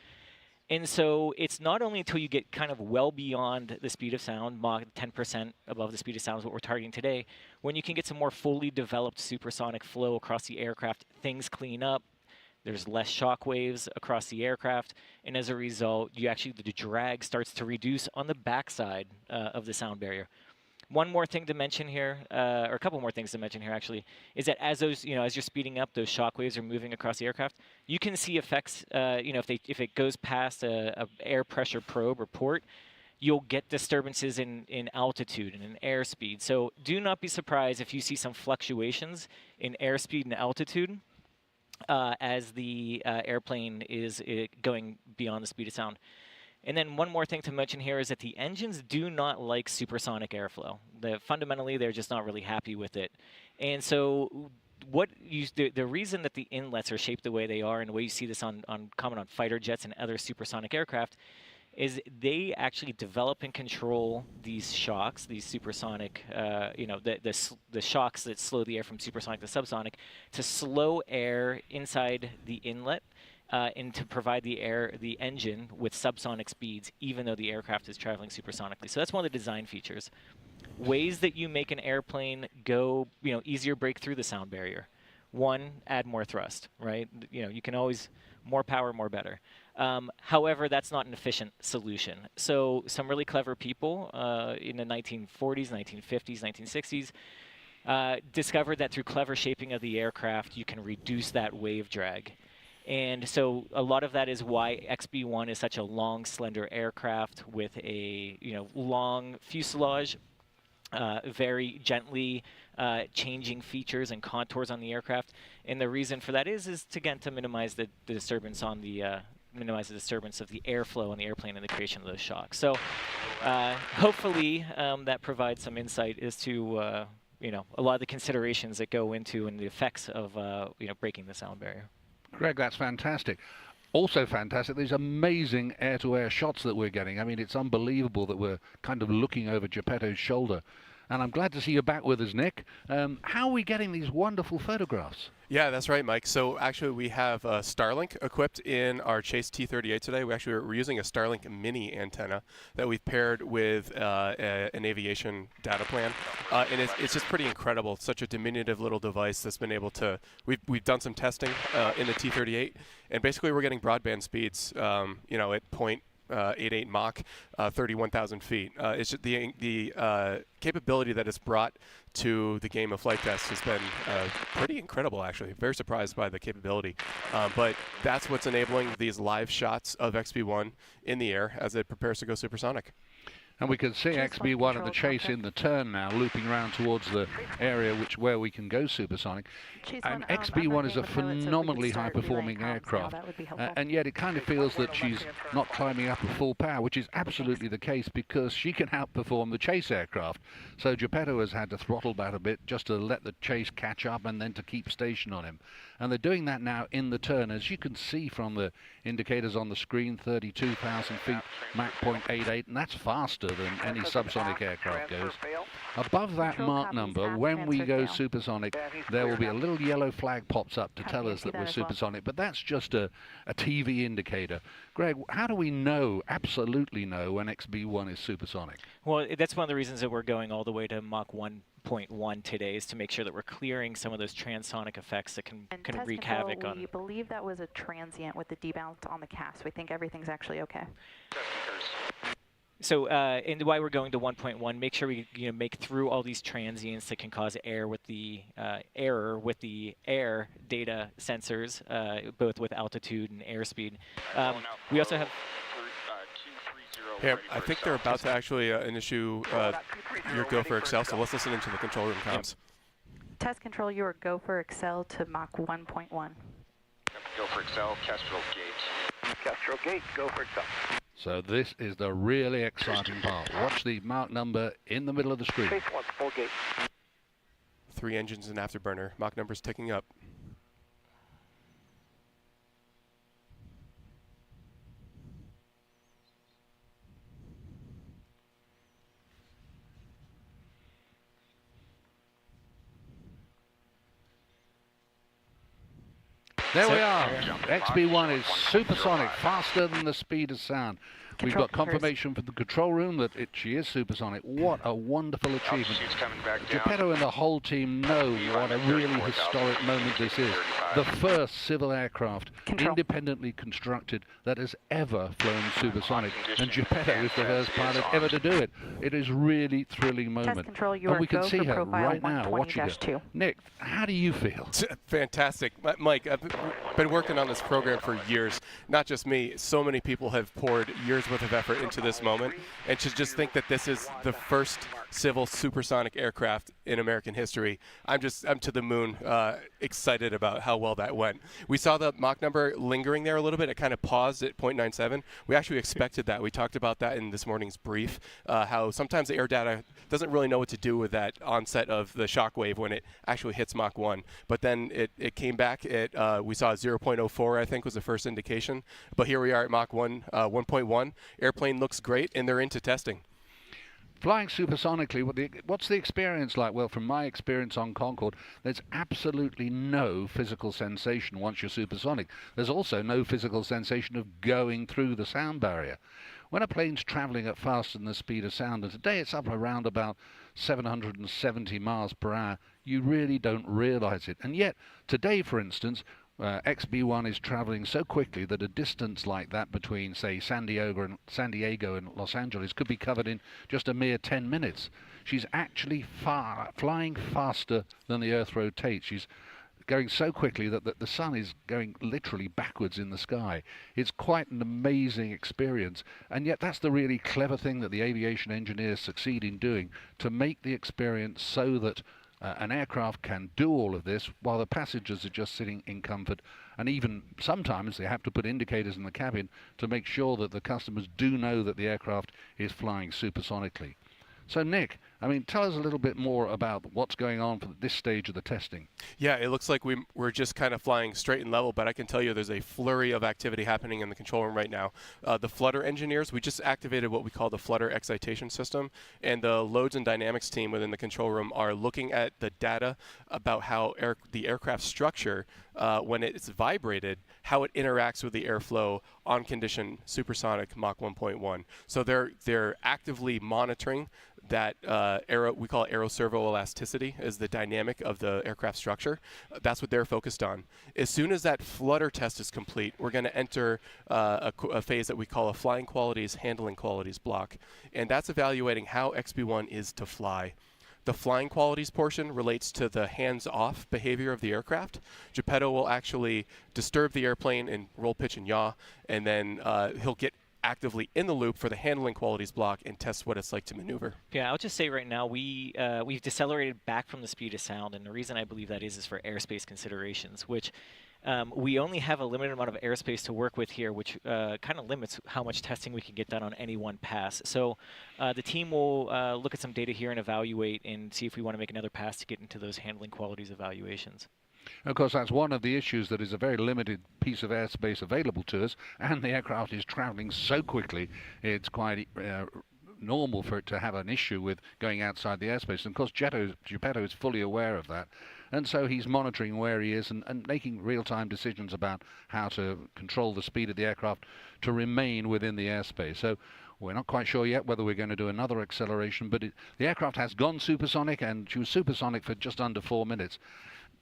And so it's not only until you get kind of well beyond the speed of sound, Mach 10% above the speed of sound is what we're targeting today, when you can get some more fully developed supersonic flow across the aircraft, things clean up, there's less shock waves across the aircraft, and as a result, the drag starts to reduce on the backside of the sound barrier. One more thing to mention here, or a couple more things to mention here actually, is that as those, as you're speeding up, those shock waves are moving across the aircraft. You can see effects, if it goes past a air pressure probe or port, you'll get disturbances in altitude and in airspeed. So do not be surprised if you see some fluctuations in airspeed and altitude as the airplane is going beyond the speed of sound. And then one more thing to mention here is that the engines do not like supersonic airflow. Fundamentally, they're just not really happy with it. And so the reason that the inlets are shaped the way they are, and the way you see this common on fighter jets and other supersonic aircraft, is they actually develop and control these shocks, these supersonic, the shocks that slow the air from supersonic to subsonic, to slow air inside the inlet, and to provide the engine with subsonic speeds, even though the aircraft is traveling supersonically. So that's one of the design features. Ways that you make an airplane go, easier break through the sound barrier. One, add more thrust, right? You can always, more power, more better. However, that's not an efficient solution. So some really clever people in the 1940s, 1950s, 1960s discovered that through clever shaping of the aircraft, you can reduce that wave drag. And so a lot of that is why XB-1 is such a long, slender aircraft with a long fuselage, very gently changing features and contours on the aircraft. And the reason for that is again to minimize the disturbance on the minimize the disturbance of the airflow on the airplane and the creation of those shocks. So hopefully that provides some insight as to a lot of the considerations that go into and the effects of breaking the sound barrier. Greg, that's fantastic. Also fantastic, these amazing air-to-air shots that we're getting. I mean, it's unbelievable that we're kind of looking over Geppetto's shoulder. And I'm glad to see you back with us, Nick. How are we getting these wonderful photographs? Yeah, that's right, Mike. So actually we have Starlink equipped in our Chase T-38 today. We're using a Starlink mini antenna that we've paired with an aviation data plan. And it's just pretty incredible. It's such a diminutive little device that's been able to, we've done some testing in the T-38, and basically we're getting broadband speeds, at 0.88 Mach, 31,000 feet. It's just the capability that it's brought to the game of flight test has been pretty incredible, actually. Very surprised by the capability. But that's what's enabling these live shots of XB-1 in the air as it prepares to go supersonic. And we can see XB-1 and the Chase in the turn now, looping around towards the area where we can go supersonic. And XB-1 is a phenomenally high-performing aircraft, and yet it kind of feels that she's not climbing up at full power, which is absolutely the case because she can outperform the Chase aircraft. So Geppetto has had to throttle back a bit just to let the Chase catch up and then to keep station on him. And they're doing that now in the turn. As you can see from the indicators on the screen, 32,000 feet, Mach 0.88, and that's faster than any subsonic aircraft goes. Above that Mach number, when we go supersonic, there will be a little yellow flag pops up to tell us that we're supersonic, but that's just a TV indicator. Greg, how do we know, absolutely know, when XB-1 is supersonic? Well, that's one of the reasons that we're going all the way to Mach 1.1 today, is to make sure that we're clearing some of those transonic effects that can wreak havoc on. We believe that was a transient with the debalance on the cast. We think everything's actually okay. So, and why we're going to 1.1, make sure we make through all these transients that can cause error with the air data sensors, both with altitude and airspeed. We also have. Yeah, I think they're about to actually issue your go for Excel, so let's listen into the control room comms. Test control, your go for Excel to Mach 1.1. Go for Excel, Kestrel Gate. Kestrel Gate, go for Excel. So this is the really exciting part. Watch the Mach number in the middle of the screen. Chase 1, full gate. 3 engines and afterburner. Mach number's ticking up. There we are. XB-1 is supersonic, faster than the speed of sound. We've got confirmation from the control room that she is supersonic. What a wonderful achievement. Geppetto and the whole team know what a really historic moment this is. The first civil aircraft independently constructed that has ever flown supersonic. And Geppetto is the first pilot ever to do it. It is really thrilling moment. And we can see her right now watching it. Nick, how do you feel? Fantastic. Mike, I've been working on this program for years. Not just me. So many people have poured years worth of effort into this moment, and to just think that this is the first civil supersonic aircraft in American history, I'm to the moon, excited about how well that went. We saw the Mach number lingering there a little bit. It kind of paused at 0.97. We actually expected that. We talked about that in this morning's brief, how sometimes the air data doesn't really know what to do with that onset of the shock wave when it actually hits Mach 1. But then it came back at, we saw 0.04, I think, was the first indication. But here we are at Mach 1, 1.1. Airplane looks great, and they're into testing. Flying supersonically, what's the experience like? Well, from my experience on Concorde, there's absolutely no physical sensation once you're supersonic. There's also no physical sensation of going through the sound barrier. When a plane's traveling at faster than the speed of sound, and today it's up around about 770 miles per hour, you really don't realize it. And yet, today, for instance, XB-1 is traveling so quickly that a distance like that between, say, San Diego and Los Angeles could be covered in just a mere 10 minutes. She's actually flying faster than the Earth rotates. She's going so quickly that the sun is going literally backwards in the sky. It's quite an amazing experience, and yet that's the really clever thing that the aviation engineers succeed in doing, to make the experience so that an aircraft can do all of this while the passengers are just sitting in comfort, and even sometimes they have to put indicators in the cabin to make sure that the customers do know that the aircraft is flying supersonically. So Nick, I mean, tell us a little bit more about what's going on for this stage of the testing. Yeah, it looks like we're just kind of flying straight and level, but I can tell you there's a flurry of activity happening in the control room right now. The flutter engineers, we just activated what we call the flutter excitation system, and the loads and dynamics team within the control room are looking at the data about how the aircraft structure, when it's vibrated, how it interacts with the airflow on condition supersonic Mach 1.1. So they're actively monitoring that we call it aeroservoelasticity, is the dynamic of the aircraft structure. That's what they're focused on. As soon as that flutter test is complete, we're going to enter a phase that we call a flying qualities, handling qualities block, and that's evaluating how XB-1 is to fly. The flying qualities portion relates to the hands-off behavior of the aircraft. Geppetto will actually disturb the airplane and roll, pitch, and yaw, and then he'll get actively in the loop for the handling qualities block and test what it's like to maneuver. Yeah, I'll just say right now we've decelerated back from the speed of sound, and the reason I believe that is for airspace considerations, which we only have a limited amount of airspace to work with here, which kind of limits how much testing we can get done on any one pass. So the team will look at some data here and evaluate and see if we want to make another pass to get into those handling qualities evaluations. Of course, that's one of the issues, that is a very limited piece of airspace available to us, and the aircraft is traveling so quickly, it's quite normal for it to have an issue with going outside the airspace. And of course, Geppetto is fully aware of that, and so he's monitoring where he is and making real-time decisions about how to control the speed of the aircraft to remain within the airspace. So we're not quite sure yet whether we're going to do another acceleration, but the aircraft has gone supersonic, and she was supersonic for just under 4 minutes.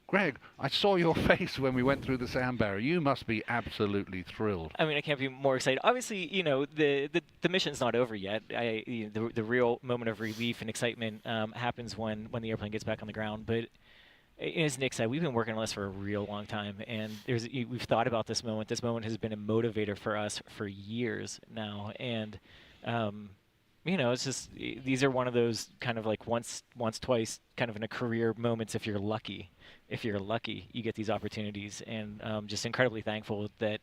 Greg, I saw your face when we went through the sound barrier. You must be absolutely thrilled. I mean, I can't be more excited. Obviously, you know, the mission's not over yet. The real moment of relief and excitement happens when the airplane gets back on the ground. But as Nick said, we've been working on this for a real long time, and we've thought about this moment. This moment has been a motivator for us for years now, and you know, it's just, these are one of those kind of like once, twice, kind of in a career moments. If you're lucky, you get these opportunities, and just incredibly thankful that,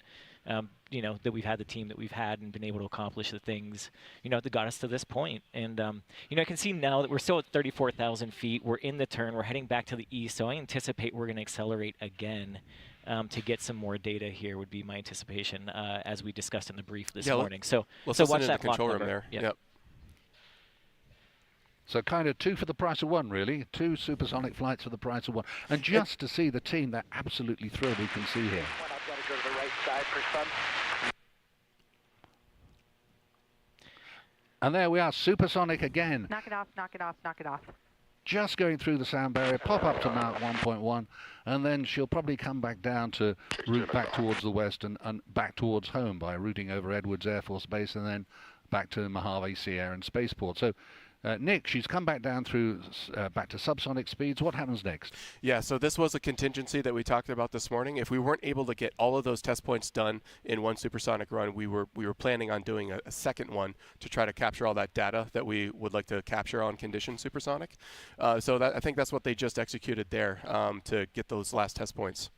you know, that we've had the team that we've had and been able to accomplish the things, you know, that got us to this point. And, you know, I can see now that we're still at 34,000 feet. We're in the turn. We're heading back to the east, so I anticipate we're going to accelerate again. To get some more data here would be my anticipation, as we discussed in the brief this morning. So let's watch listen that to the control clock room number. there. Yep. So kind of two for the price of one, really. Two supersonic flights for the price of one. And just to see the team, they're absolutely thrilled, we can see here. I've got to go to the right side for sun. And there we are, supersonic again. Knock it off, knock it off, knock it off. Just going through the sound barrier, pop up to Mach 1.1, and then she'll probably come back down to route back towards the west and back towards home by routing over Edwards Air Force Base and then back to Mojave Sea Air and Spaceport. So Nick, she's come back down through back to subsonic speeds. What happens next? Yeah, so this was a contingency that we talked about this morning. If we weren't able to get all of those test points done in one supersonic run, we were planning on doing a second one to try to capture all that data that we would like to capture on condition supersonic. So I think that's what they just executed there to get those last test points.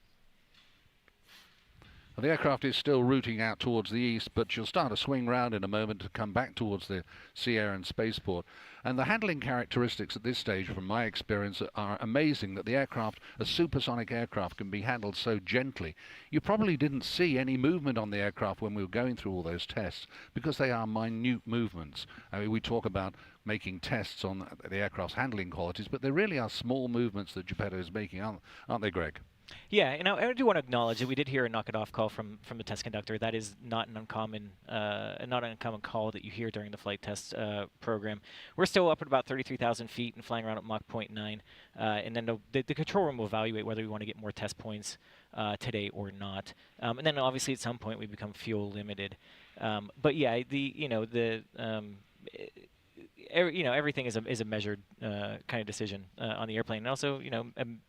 Well, the aircraft is still routing out towards the east, but she'll start to swing round in a moment to come back towards the Sea Air and Spaceport. And the handling characteristics at this stage, from my experience, are amazing, that the aircraft, a supersonic aircraft, can be handled so gently. You probably didn't see any movement on the aircraft when we were going through all those tests, because they are minute movements. I mean, we talk about making tests on the aircraft's handling qualities, but they really are small movements that Geppetto is making, aren't they, Greg? Yeah, and I do want to acknowledge that we did hear a knock it off call from the test conductor. That is not an uncommon call that you hear during the flight test program. We're still up at about 33,000 feet and flying around at Mach 0.9, and then the control room will evaluate whether we want to get more test points today or not. And then obviously at some point we become fuel limited. But yeah, everything is a measured kind of decision on the airplane. And also,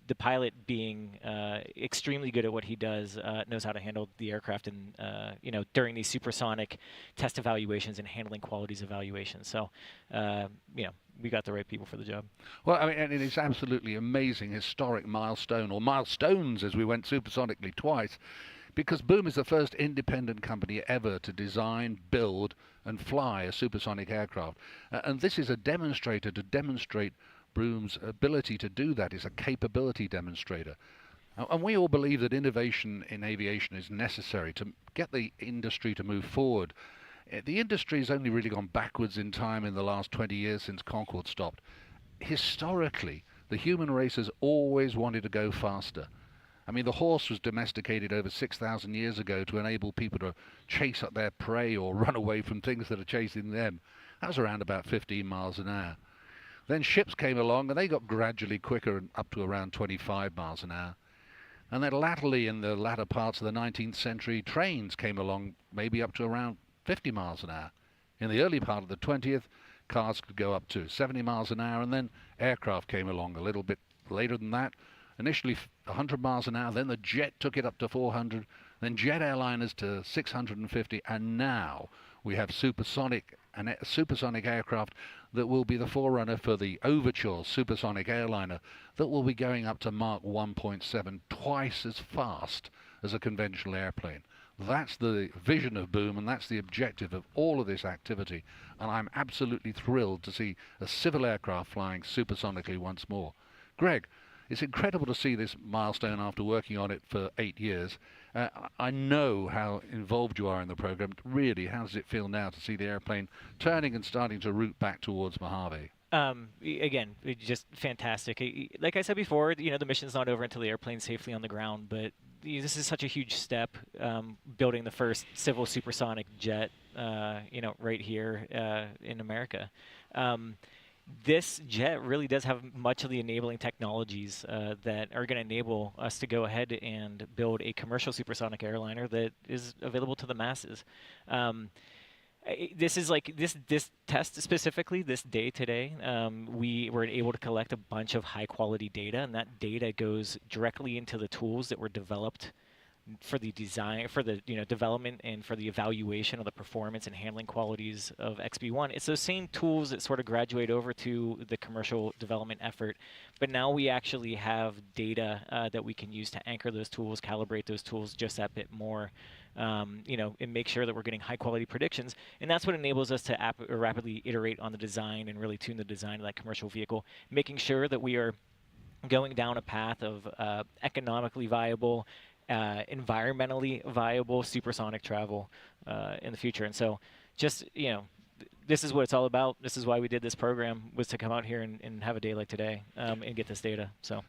the pilot being extremely good at what he does, knows how to handle the aircraft and, during these supersonic test evaluations and handling qualities evaluations. So, we got the right people for the job. Well, I mean, and it's absolutely amazing, historic milestone, or milestones, as we went supersonically twice, because Boom is the first independent company ever to design, build, and fly a supersonic aircraft. And this is a demonstrator to demonstrate Boom's ability to do that. It's a capability demonstrator. And we all believe that innovation in aviation is necessary to get the industry to move forward. The industry has only really gone backwards in time in the last 20 years since Concorde stopped. Historically, the human race has always wanted to go faster. I mean, the horse was domesticated over 6,000 years ago to enable people to chase up their prey or run away from things that are chasing them. That was around about 15 miles an hour. Then ships came along and they got gradually quicker and up to around 25 miles an hour. And then latterly, in the latter parts of the 19th century, trains came along maybe up to around 50 miles an hour. In the early part of the 20th, cars could go up to 70 miles an hour, and then aircraft came along a little bit later than that. Initially 100 miles an hour, then the jet took it up to 400, then jet airliners to 650, and now we have supersonic aircraft that will be the forerunner for the Overture supersonic airliner that will be going up to Mach 1.7, twice as fast as a conventional airplane. That's the vision of Boom, and that's the objective of all of this activity, and I'm absolutely thrilled to see a civil aircraft flying supersonically once more. Greg, it's incredible to see this milestone after working on it for 8 years. I know how involved you are in the program. Really, how does it feel now to see the airplane turning and starting to route back towards Mojave? Again, just fantastic. Like I said before, the mission's not over until the airplane's safely on the ground, but this is such a huge step, building the first civil supersonic jet, right here in America. This jet really does have much of the enabling technologies that are going to enable us to go ahead and build a commercial supersonic airliner that is available to the masses. This is like this test specifically, this day today, we were able to collect a bunch of high quality data, and that data goes directly into the tools that were developed for the design, for the development, and for the evaluation of the performance and handling qualities of XB-1. It's those same tools that sort of graduate over to the commercial development effort, but now we actually have data that we can use to anchor those tools, calibrate those tools just that bit more, and make sure that we're getting high quality predictions. And that's what enables us to rapidly iterate on the design and really tune the design of that commercial vehicle, making sure that we are going down a path of economically viable, environmentally viable supersonic travel in the future. And so just, this is what it's all about. This is why we did this program, was to come out here and have a day like today and get this data. So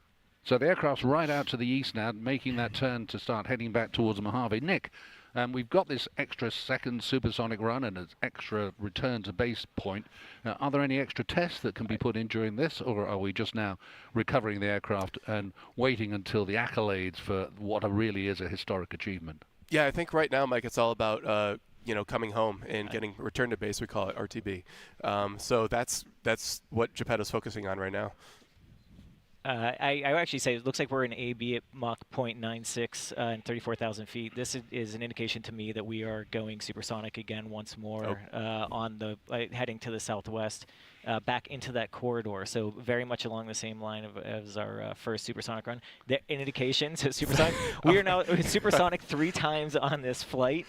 the aircraft's right out to the east now, making that turn to start heading back towards Mojave. Nick, we've got this extra second supersonic run and an extra return to base point. Are there any extra tests that can be put in during this, or are we just now recovering the aircraft and waiting until the accolades for what really is a historic achievement? Yeah, I think right now, Mike, it's all about coming home and getting return to base. We call it RTB. So that's what Geppetto's focusing on right now. I actually say it looks like we're in AB at Mach 0.96 and 34,000 feet. This is an indication to me that we are going supersonic again once more on the heading to the southwest, back into that corridor. So very much along the same line as our first supersonic run. An indication to supersonic. We are now supersonic 3 times on this flight,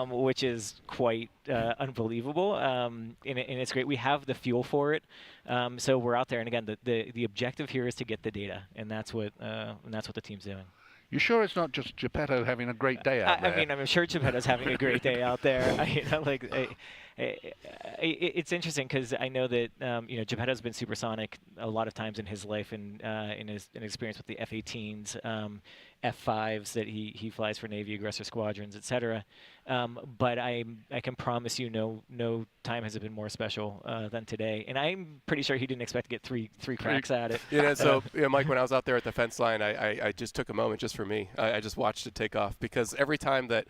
which is quite unbelievable. And it's great. We have the fuel for it. So we're out there, and again, the objective here is to get the data, and that's what the team's doing. You sure it's not just Geppetto having a great day out there? I mean, I'm sure Geppetto's having a great day out there. It's interesting because I know that Geppetto's been supersonic a lot of times in his life and in his experience with the F-18s, F-5s that he flies for Navy aggressor squadrons, etc. But I can promise you, no time has been more special than today. And I'm pretty sure he didn't expect to get three cracks at it. So Mike, when I was out there at the fence line, I just took a moment just for me. I just watched it take off, because every time that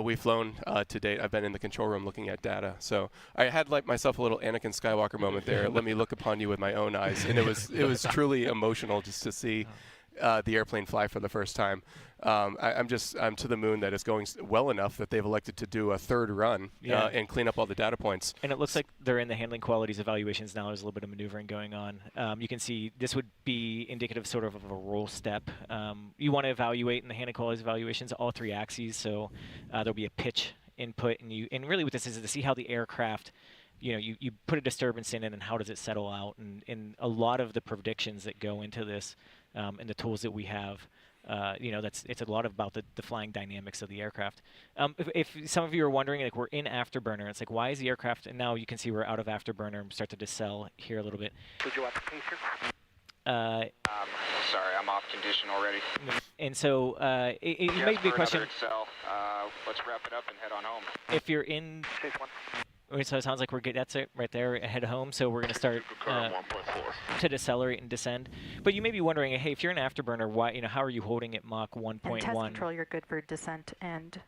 we've flown to date, I've been in the control room looking at data. So I had like myself a little Anakin Skywalker moment there. Let me look upon you with my own eyes, and it was truly emotional just to see the airplane fly for the first time. I'm to the moon that it's going well enough that they've elected to do a third run and clean up all the data points. And it looks like they're in the handling qualities evaluations now. There's a little bit of maneuvering going on. You can see this would be indicative sort of a roll step. You want to evaluate in the handling qualities evaluations all three axes, so there'll be a pitch input, and really what this is to see how the aircraft, you put a disturbance in it and how does it settle out, and a lot of the predictions that go into this and the tools that we have, it's a lot about the flying dynamics of the aircraft. If some of you are wondering, like, we're in afterburner, it's like, why is the aircraft, and now you can see we're out of afterburner and start to decel here a little bit. Did you want the pacer? Sorry, I'm off condition already. And so it might be a question. Let's wrap it up and head on home. If you're in, Chase 1. so it sounds like we're good. That's it right there. Head home. So we're going to start to decelerate and descend. But you may be wondering, hey, if you're in afterburner, why? How are you holding at Mach 1.1? In test control, you're good for descent and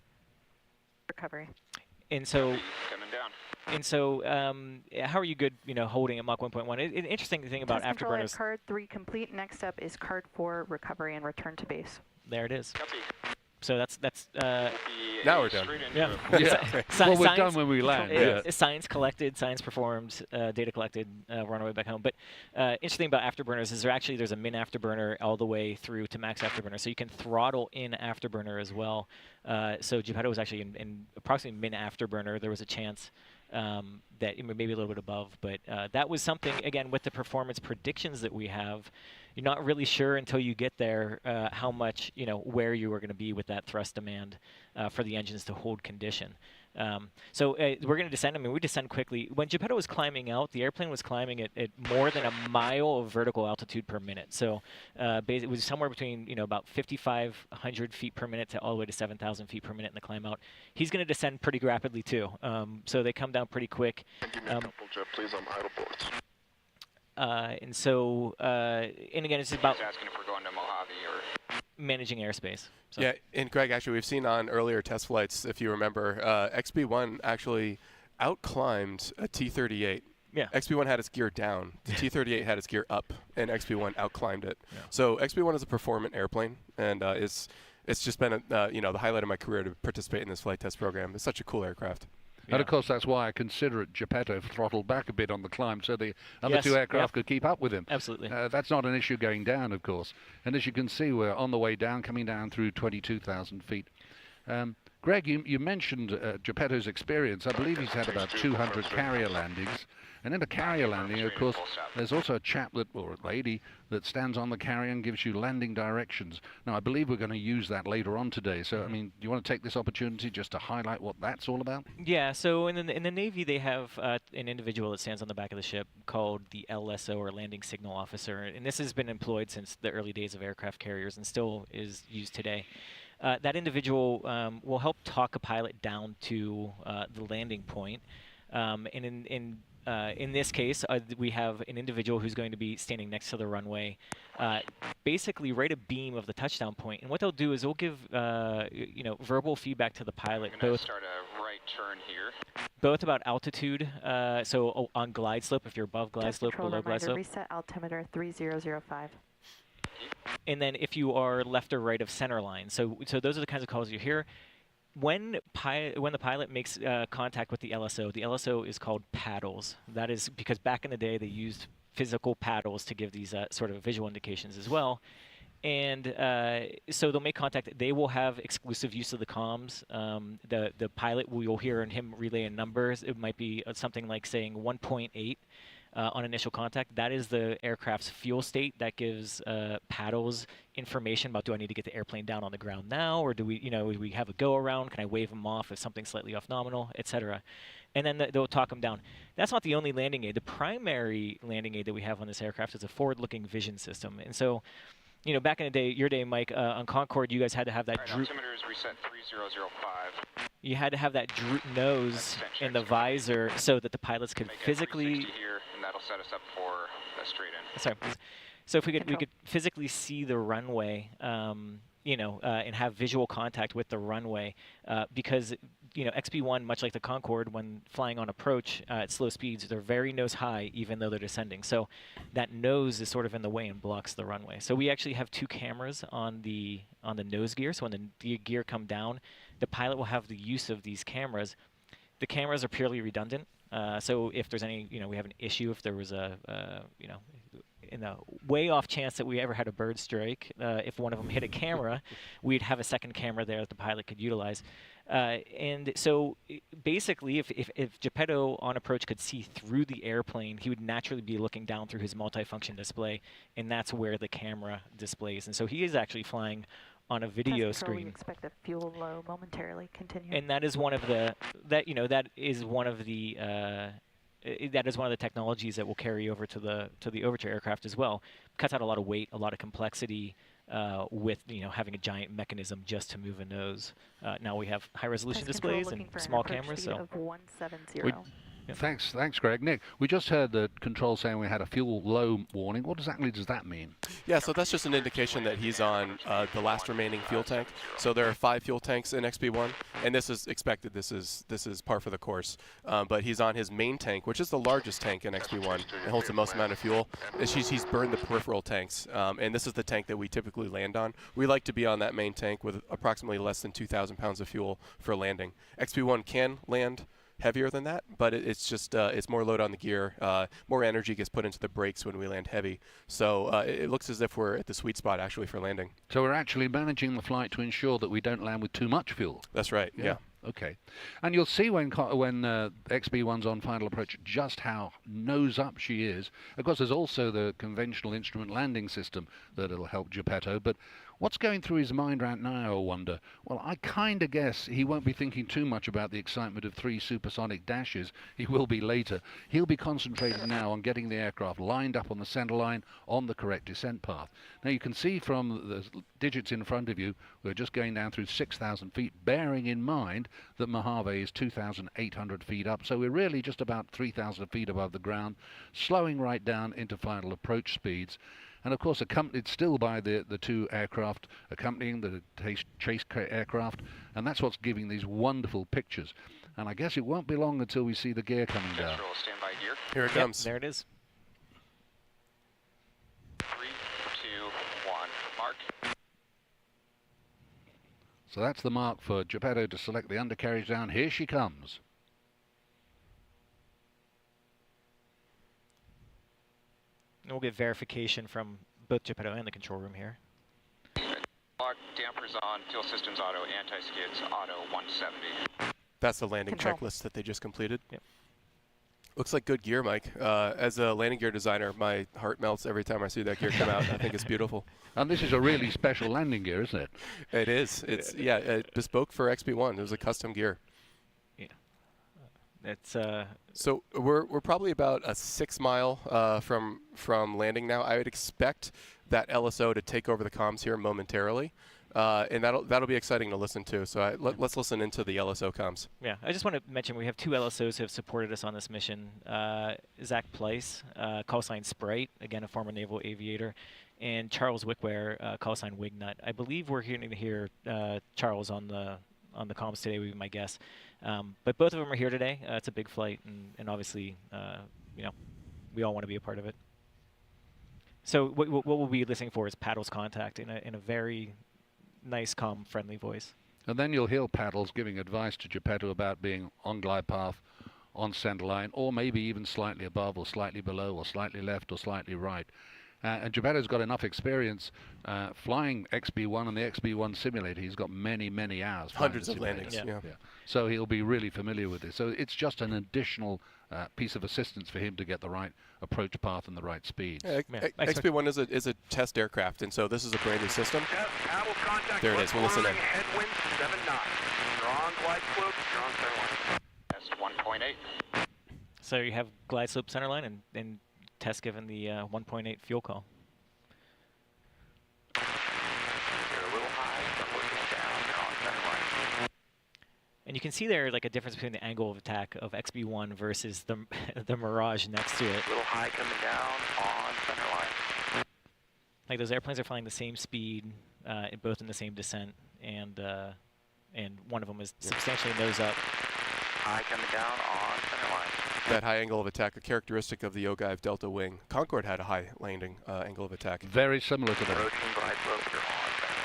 recovery. And so. Coming down. And so, how are you good, holding at Mach 1.1? An interesting thing about test control afterburners. At card 3 complete. Next up is card 4 recovery and return to base. There it is. Copy. So that's Now we're done. yeah. Well, we're done when we land. Science collected, science performed, data collected. We're on our way back home. But interesting about afterburners is there's a min afterburner all the way through to max afterburner, so you can throttle in afterburner as well. So Geppetto was actually in approximately min afterburner. There was a chance that maybe a little bit above, but that was something, again, with the performance predictions that we have. You're not really sure until you get there how much, where you are going to be with that thrust demand for the engines to hold condition. So we're going to descend. We descend quickly. When Geppetto was climbing out, the airplane was climbing at more than a mile of vertical altitude per minute. So it was somewhere between, about 5,500 feet per minute to all the way to 7,000 feet per minute in the climb out. He's going to descend pretty rapidly, too. So they come down pretty quick. Give me a couple, Jeff, please. I'm idle ports. And so, and again, it's about asking if we're going to Mojave or managing airspace. So. Yeah, and Greg, actually, we've seen on earlier test flights, if you remember, XB-1 actually outclimbed a T-38. Yeah. XB-1 had its gear down. The T-38 had its gear up, and XB-1 outclimbed it. Yeah. So XB-1 is a performant airplane, and it's just been the highlight of my career to participate in this flight test program. It's such a cool aircraft. Yeah. And of course, that's why I consider it Geppetto throttled back a bit on the climb so the other two aircraft could keep up with him. Absolutely. That's not an issue going down, of course. And as you can see, we're on the way down, coming down through 22,000 feet. Greg, you mentioned Geppetto's experience. I believe he's had about 200 carrier landings. And in a carrier landing, of course, there's also a chap or a lady that stands on the carrier and gives you landing directions. Now, I believe we're going to use that later on today. So, do you want to take this opportunity just to highlight what that's all about? Yeah, so in the Navy, they have an individual that stands on the back of the ship called the LSO, or Landing Signal Officer. And this has been employed since the early days of aircraft carriers and still is used today. That individual will help talk a pilot down to the landing point. And in this case, we have an individual who's going to be standing next to the runway, basically right abeam of the touchdown point. And what they'll do is they'll give verbal feedback to the pilot, both start a right turn here. Both about altitude. So on glide slope, if you're above glide slope, below glide slope. Reset altimeter 3005. And then if you are left or right of center line. So those are the kinds of calls you hear. When the pilot makes contact with the LSO is called paddles. That is because back in the day they used physical paddles to give these sort of visual indications as well. And so they'll make contact. They will have exclusive use of the comms. The pilot, you'll hear him relaying numbers. It might be something like saying 1.8. On initial contact. That is the aircraft's fuel state. That gives paddles information about, do I need to get the airplane down on the ground now, or do we have a go around? Can I wave them off if something's slightly off nominal, etc. And then they'll talk them down. That's not the only landing aid. The primary landing aid that we have on this aircraft is a forward-looking vision system. And so, back in the day, your day, Mike, on Concorde, you guys had to have that droop. Altimeter is reset 3005. You had to have that droop nose in the visor so that the pilots could physically. Here, and that'll set us up for a straight in. Sorry. So if we could physically see the runway, and have visual contact with the runway, because you know, XB-1, much like the Concorde, when flying on approach at slow speeds, they're very nose high, even though they're descending. So that nose is sort of in the way and blocks the runway. So we actually have 2 cameras on the nose gear. So when the gear come down, the pilot will have the use of these cameras. The cameras are purely redundant. So if there's any, you know, we have an issue, if there was a, you know, in the way off chance that we ever had a bird strike, if one of them hit a camera, we'd have a second camera there that the pilot could utilize. And so basically, if Geppetto on approach could see through the airplane, he would naturally be looking down through his multifunction display, and that's where the camera displays. And so he is actually flying on a video screen. We expect a fuel low momentarily. Continue. And that is one of the that is one of the technologies that will carry over to the Overture aircraft as well. Cuts out a lot of weight, a lot of complexity, with, you know, having a giant mechanism just to move a nose. Now we have high resolution displays and small cameras. So of 170. Thanks, Greg. Nick, we just heard the control saying we had a fuel low warning. What exactly does that mean? Yeah, so that's just an indication that he's on the last remaining fuel tank. So there are 5 fuel tanks in XB-1, and this is expected. This is par for the course. But he's on his main tank, which is the largest tank in XB-1 and holds the most amount of fuel. He's burned the peripheral tanks, and this is the tank that we typically land on. We like to be on that main tank with approximately less than 2,000 pounds of fuel for landing. XB-1 can land heavier than that, but it's just it's more load on the gear. More energy gets put into the brakes when we land heavy. So it looks as if we're at the sweet spot actually for landing. So we're actually managing the flight to ensure that we don't land with too much fuel. That's right. Yeah. Okay. And you'll see when XB-1's on final approach just how nose up she is. Of course, there's also the conventional instrument landing system that'll help Geppetto, but what's going through his mind right now, I wonder? Well, I kind of guess he won't be thinking too much about the excitement of 3 supersonic dashes. He will be later. He'll be concentrating now on getting the aircraft lined up on the center line on the correct descent path. Now, you can see from the digits in front of you, we're just going down through 6,000 feet, bearing in mind that Mojave is 2,800 feet up. So we're really just about 3,000 feet above the ground, slowing right down into final approach speeds. And of course, accompanied still by the 2 aircraft accompanying the chase aircraft, and that's what's giving these wonderful pictures. And I guess it won't be long until we see the gear coming down. Standby gear. Here it comes. There it is. 3, 2, 1, mark. So that's the mark for Geppetto to select the undercarriage down. Here she comes. And we'll get verification from both Geppetto and the control room here. Lock, dampers on, fuel systems auto, anti-skids auto, 170. That's the landing Control. checklist that they just completed. Yep. Looks like good gear, Mike. As a landing gear designer, my heart melts every time I see that gear come out. I think it's beautiful. And this is a really special landing gear, isn't it? It is. It's bespoke for XB-1. It was a custom gear. Yeah. It's So we're probably about a 6 mile from landing now. I would expect that LSO to take over the comms here momentarily, and that'll be exciting to listen to. So let's listen into the LSO comms. Yeah, I just want to mention we have 2 LSOs who have supported us on this mission. Zach Pleiss, call sign Sprite, again a former naval aviator, and Charles Wickware, call sign Wignut. I believe we're going to hear Charles on the comms today, would be my guess. But both of them are here today. It's a big flight, and obviously, you know, we all want to be a part of it. So what we'll be listening for is Paddle's contact in a very nice, calm, friendly voice. And then you'll hear Paddles giving advice to Geppetto about being on glide path, on center line, or maybe even slightly above, or slightly below, or slightly left, or slightly right. And Geppetto's got enough experience flying XB-1 and the XB-1 simulator. He's got many, many hours. Hundreds of landings. Yeah. So he'll be really familiar with this. So it's just an additional piece of assistance for him to get the right approach path and the right speeds. Yeah, XB-1 is a test aircraft, and so this is a brand new system. There it is. We'll listen in. Headwind 7 knots. Strong glide slope, strong center line. Test 1.8. So you have glide slope center line and test given the 1.8 fuel call. You're a little high, but looking down, you're on center line. And you can see there like a difference between the angle of attack of XB-1 versus the Mirage next to it. A little high coming down on center line. Like those airplanes are flying the same speed, both in the same descent, and and one of them is substantially nose up. High coming down on center line. That high angle of attack, a characteristic of the Ogive Delta wing. Concorde had a high landing angle of attack. Very similar to that. Approaching glide slope, you're on center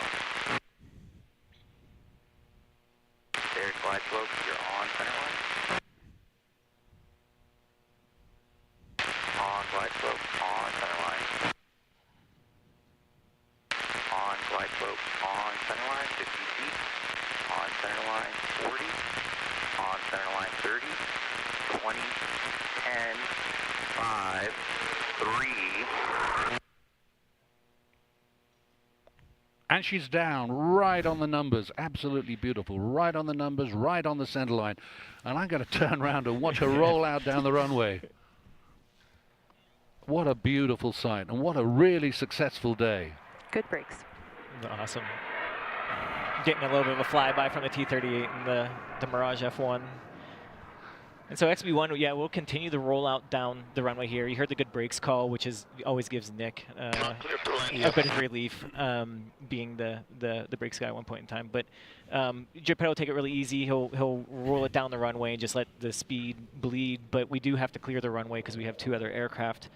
line. There's glide slope, you're on center line. On glide slope, on center line. On glide slope, on center line, 50 feet. On center line, 40. On center line, 30. 20, 10, 5, 3. And she's down right on the numbers. Absolutely beautiful. Right on the numbers, right on the center line. And I'm going to turn around and watch her roll out down the runway. What a beautiful sight, and what a really successful day. Good brakes. Awesome. Getting a little bit of a flyby from the T-38 and the Mirage F1. And so XB-1, yeah, we'll continue the rollout down the runway here. You heard the good brakes call, which always gives Nick a bit of relief, being the brakes guy at one point in time. But Geppetto will take it really easy. He'll roll it down the runway and just let the speed bleed. But we do have to clear the runway because we have 2 other aircraft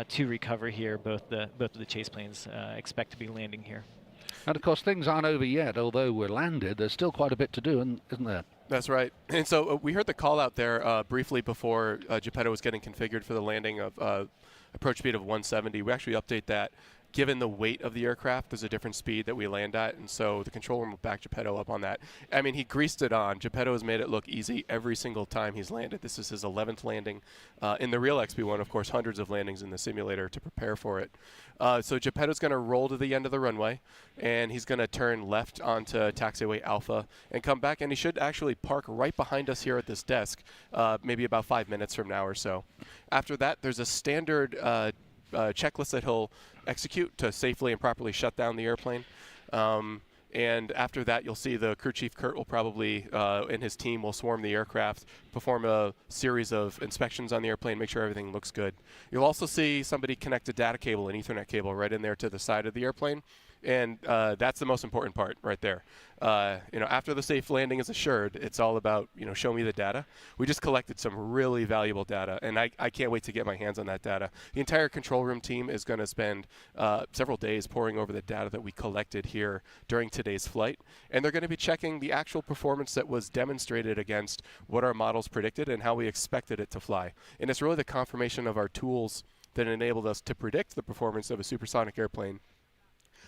to recover here. Both of the chase planes expect to be landing here. And of course, things aren't over yet. Although we're landed, there's still quite a bit to do, isn't there? That's right. And so we heard the call out there briefly before Geppetto was getting configured for the landing of approach speed of 170. We actually update that. Given the weight of the aircraft, there's a different speed that we land at, and so the control room will back Geppetto up on that. I mean, he greased it on. Geppetto has made it look easy every single time he's landed. This is his 11th landing. In the real XB-1, of course, hundreds of landings in the simulator to prepare for it. So Geppetto's going to roll to the end of the runway, and he's going to turn left onto taxiway Alpha and come back, and he should actually park right behind us here at this desk, maybe about 5 minutes from now or so. After that, there's a standard checklist that he'll execute to safely and properly shut down the airplane. And after that, you'll see the crew chief, Kurt, will probably, and his team will swarm the aircraft, perform a series of inspections on the airplane, make sure everything looks good. You'll also see somebody connect a data cable, an Ethernet cable, right in there to the side of the airplane. And that's the most important part right there. After the safe landing is assured, it's all about, show me the data. We just collected some really valuable data, and I can't wait to get my hands on that data. The entire control room team is going to spend several days poring over the data that we collected here during today's flight, and they're going to be checking the actual performance that was demonstrated against what our models predicted and how we expected it to fly. And it's really the confirmation of our tools that enabled us to predict the performance of a supersonic airplane,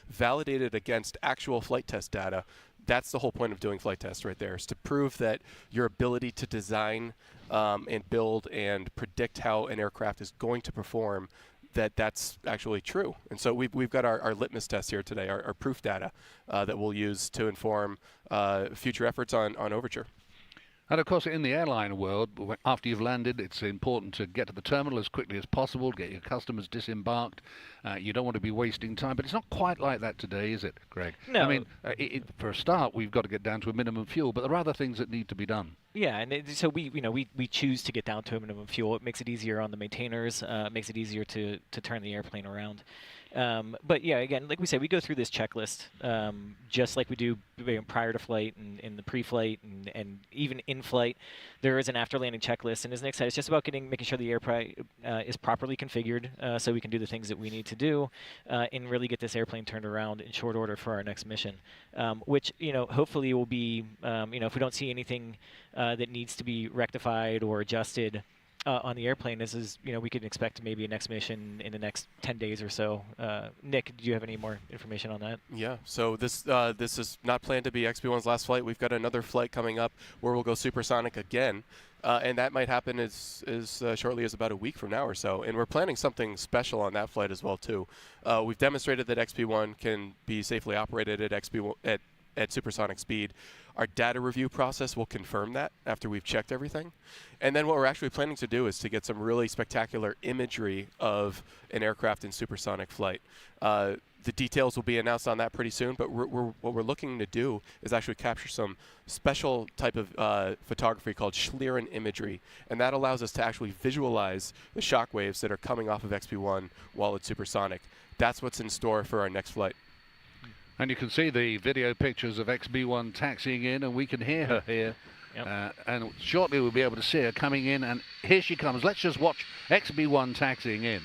validated against actual flight test data. That's the whole point of doing flight tests right there, is to prove that your ability to design and build and predict how an aircraft is going to perform, that's actually true. And so we've got our litmus test here today, our proof data that we'll use to inform future efforts on Overture. And of course, in the airline world, after you've landed, it's important to get to the terminal as quickly as possible, get your customers disembarked. You don't want to be wasting time, but it's not quite like that today, is it, Greg? No. I mean, for a start, we've got to get down to a minimum fuel, but there are other things that need to be done. Yeah, and so we choose to get down to a minimum fuel. It makes it easier on the maintainers. It makes it easier to turn the airplane around. But yeah, again, like we said, we go through this checklist just like we do prior to flight and in the pre-flight and even in flight. There is an after-landing checklist, and as Nick said, it's just about making sure the airplane is properly configured so we can do the things that we need to do and really get this airplane turned around in short order for our next mission, which hopefully will be if we don't see anything that needs to be rectified or adjusted on the airplane, we can expect maybe a next mission in the next 10 days or so. Nick, do you have any more information on that? Yeah, so this is not planned to be XB-1's last flight. We've got another flight coming up where we'll go supersonic again, and that might happen as shortly as about a week from now or so. And we're planning something special on that flight as well, too. We've demonstrated that XB-1 can be safely operated at supersonic speed. Our data review process will confirm that after we've checked everything. And then what we're actually planning to do is to get some really spectacular imagery of an aircraft in supersonic flight. The details will be announced on that pretty soon, but what we're looking to do is actually capture some special type of photography called Schlieren imagery, and that allows us to actually visualize the shock waves that are coming off of XB-1 while it's supersonic. That's what's in store for our next flight. And you can see the video pictures of XB-1 taxiing in, and we can hear her here. Yep. And shortly we'll be able to see her coming in, and here she comes. Let's just watch XB-1 taxiing in.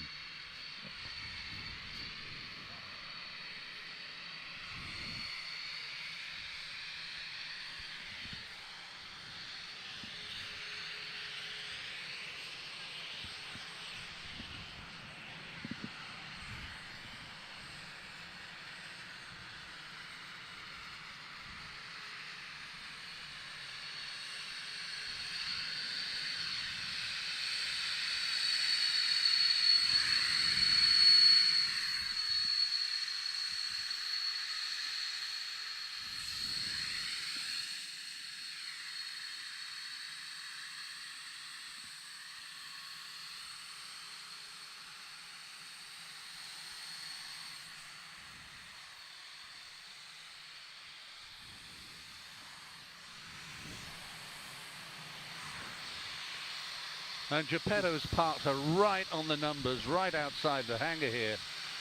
And Geppetto's parked her right on the numbers, right outside the hangar here.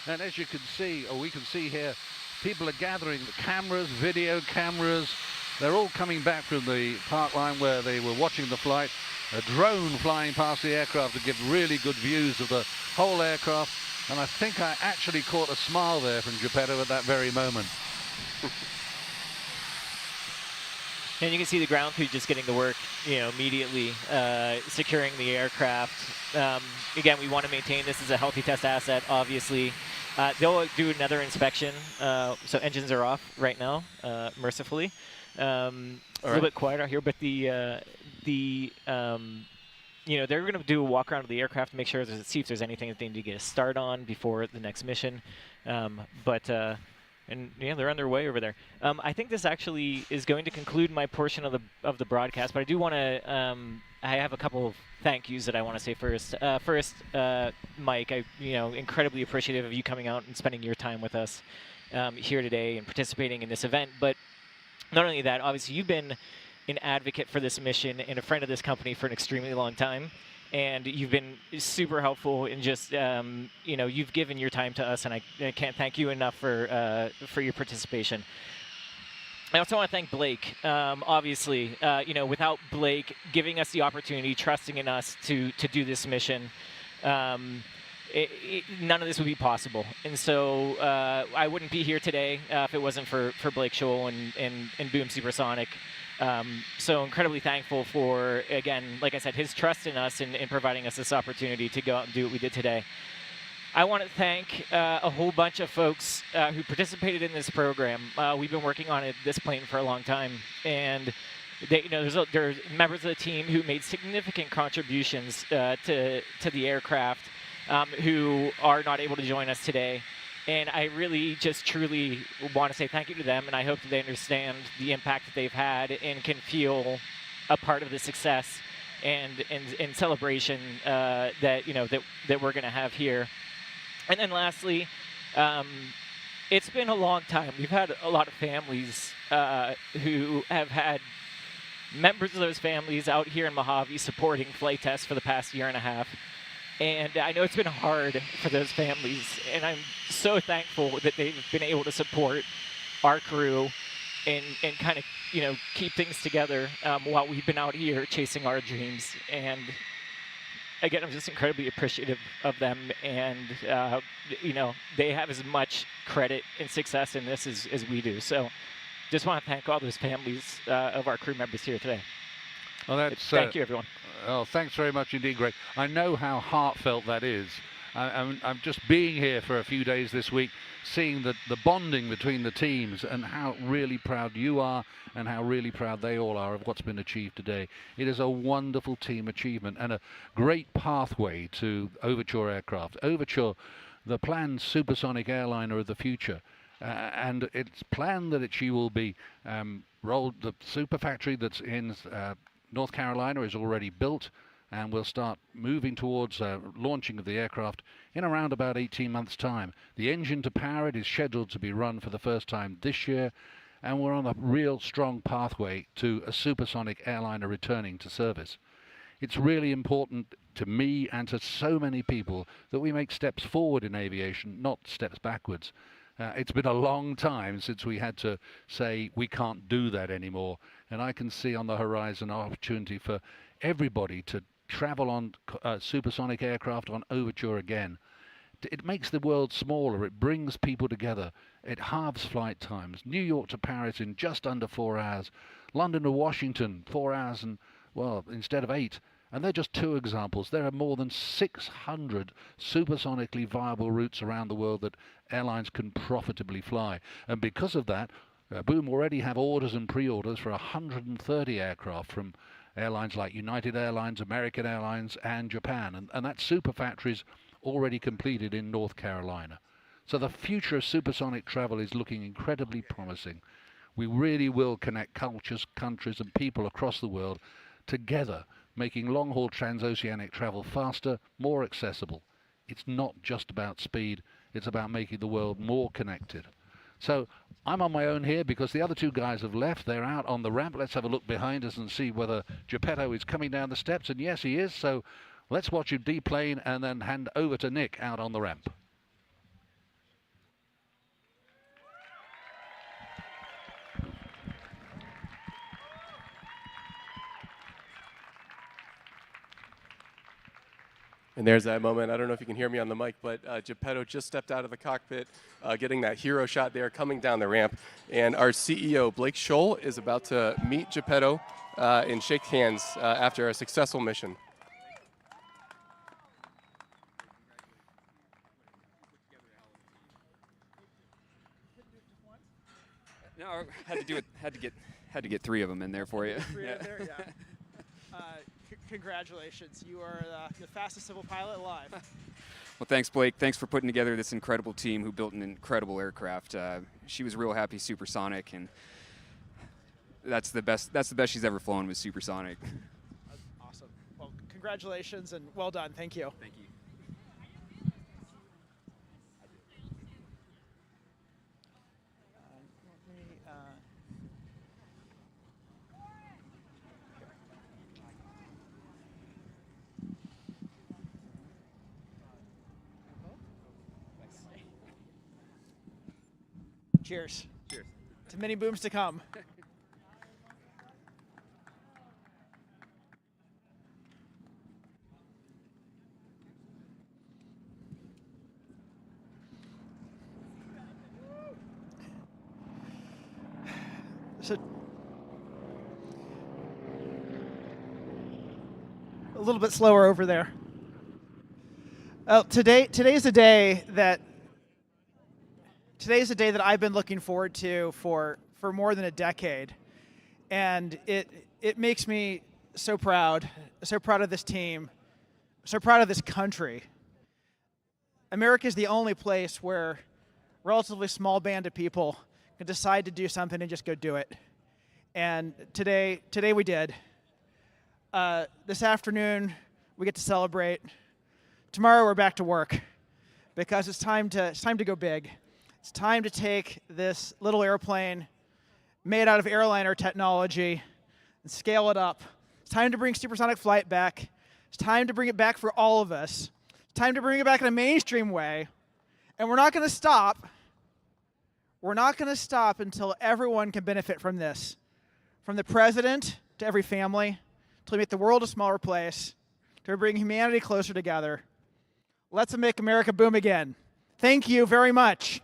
And as you can see, or we can see here, people are gathering the cameras, video cameras. They're all coming back from the park line where they were watching the flight. A drone flying past the aircraft to give really good views of the whole aircraft. And I think I actually caught a smile there from Geppetto at that very moment. And you can see the ground crew just getting to work, immediately securing the aircraft. Again, we want to maintain this as a healthy test asset, obviously. They'll do another inspection. So engines are off right now, mercifully. A little bit quiet out here, but they're going to do a walk around of the aircraft to make sure, see if there's anything that they need to get a start on before the next mission. And yeah, they're on their way over there. I think this actually is going to conclude my portion of the broadcast, but I do want to. I have a couple of thank yous that I want to say first. Mike, incredibly appreciative of you coming out and spending your time with us here today and participating in this event. But not only that, obviously you've been an advocate for this mission and a friend of this company for an extremely long time. And you've been super helpful in just, you've given your time to us, and I can't thank you enough for your participation. I also want to thank Blake. Obviously, without Blake giving us the opportunity, trusting in us to do this mission, none of this would be possible. And so I wouldn't be here today if it wasn't for Blake Scholl and Boom Supersonic. So incredibly thankful for, again, like I said, his trust in us and in providing us this opportunity to go out and do what we did today. I want to thank a whole bunch of folks who participated in this program. We've been working on this plane for a long time, and there's members of the team who made significant contributions to the aircraft who are not able to join us today. And I really just truly want to say thank you to them, and I hope that they understand the impact that they've had and can feel a part of the success and celebration that we're going to have here. And then lastly, it's been a long time. We've had a lot of families who have had members of those families out here in Mojave supporting flight tests for the past year and a half. And I know it's been hard for those families, and I'm so thankful that they've been able to support our crew and kind of, keep things together while we've been out here chasing our dreams. And again, I'm just incredibly appreciative of them, and they have as much credit and success in this as we do. So just want to thank all those families of our crew members here today. Well, thank you, everyone. Oh, thanks very much indeed, Greg. I know how heartfelt that is. I'm just being here for a few days this week, seeing the bonding between the teams and how really proud you are and how really proud they all are of what's been achieved today. It is a wonderful team achievement and a great pathway to Overture aircraft. Overture, the planned supersonic airliner of the future. And it's planned that she will be rolled. The super factory that's in North Carolina is already built, and we'll start moving towards launching of the aircraft in around about 18 months' time. The engine to power it is scheduled to be run for the first time this year, and we're on a real strong pathway to a supersonic airliner returning to service. It's really important to me and to so many people that we make steps forward in aviation, not steps backwards. It's been a long time since we had to say we can't do that anymore. And I can see on the horizon an opportunity for everybody to travel on supersonic aircraft on Overture again. It makes the world smaller. It brings people together. It halves flight times. New York to Paris in just under 4 hours. London to Washington, 4 hours and, well, instead of 8. And they're just 2 examples. There are more than 600 supersonically viable routes around the world that airlines can profitably fly. And because of that, Boom already have orders and pre-orders for 130 aircraft from airlines like United Airlines, American Airlines, and Japan. And that super factory's already completed in North Carolina. So the future of supersonic travel is looking incredibly promising. We really will connect cultures, countries, and people across the world together, making long-haul transoceanic travel faster, more accessible. It's not just about speed, it's about making the world more connected. So I'm on my own here because the other 2 guys have left. They're out on the ramp. Let's have a look behind us and see whether Geppetto is coming down the steps. And yes, he is. So let's watch him deplane and then hand over to Nick out on the ramp. And there's that moment. I don't know if you can hear me on the mic, but Geppetto just stepped out of the cockpit, getting that hero shot there, coming down the ramp. And our CEO, Blake Scholl, is about to meet Geppetto and shake hands after a successful mission. No, I had to do it. Had to get 3 of them in there for you. Congratulations, you are the fastest civil pilot alive. Well, thanks, Blake. Thanks for putting together this incredible team who built an incredible aircraft. She was real happy supersonic, and that's the best. That's the best she's ever flown was supersonic. Awesome. Well, congratulations and well done. Thank you. Thank you. Cheers. Cheers. To many booms to come. So, a little bit slower over there. Today's a day that I've been looking forward to for more than a decade, and it makes me so proud of this team, so proud of this country. America is the only place where a relatively small band of people can decide to do something and just go do it. And today we did. This afternoon we get to celebrate. Tomorrow we're back to work because it's time to go big. It's time to take this little airplane made out of airliner technology and scale it up. It's time to bring supersonic flight back. It's time to bring it back for all of us. It's time to bring it back in a mainstream way. And we're not going to stop. We're not going to stop until everyone can benefit from this. From the president to every family, until we make the world a smaller place, to bring humanity closer together. Let's make America boom again. Thank you very much.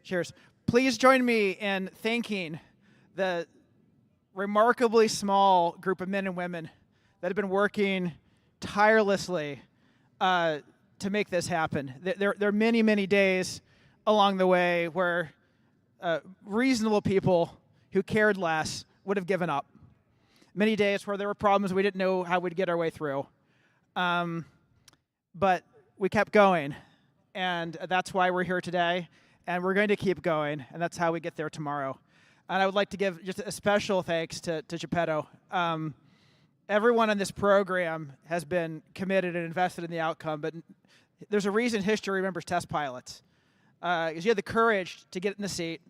Cheers. Please join me in thanking the remarkably small group of men and women that have been working tirelessly to make this happen. There are many, many days along the way where reasonable people who cared less would have given up. Many days where there were problems we didn't know how we'd get our way through. But we kept going, and that's why we're here today. And we're going to keep going, and that's how we get there tomorrow. And I would like to give just a special thanks to Geppetto. Everyone on this program has been committed and invested in the outcome, but there's a reason history remembers test pilots. Because you had the courage to get in the seat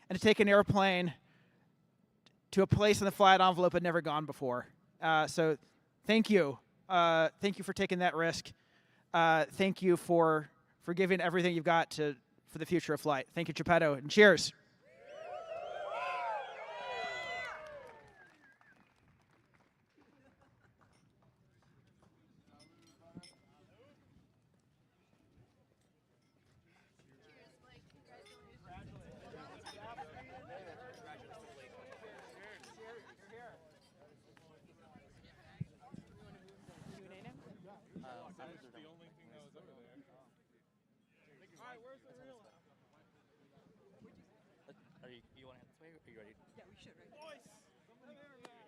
and to take an airplane to a place in the flight envelope had never gone before. So thank you Thank you for taking that risk. Thank you for giving everything you've got for the future of flight. Thank you, Geppetto, and cheers. You want to head this way? Are you ready? Yeah, we should, right? Yeah. All right, where is Mike?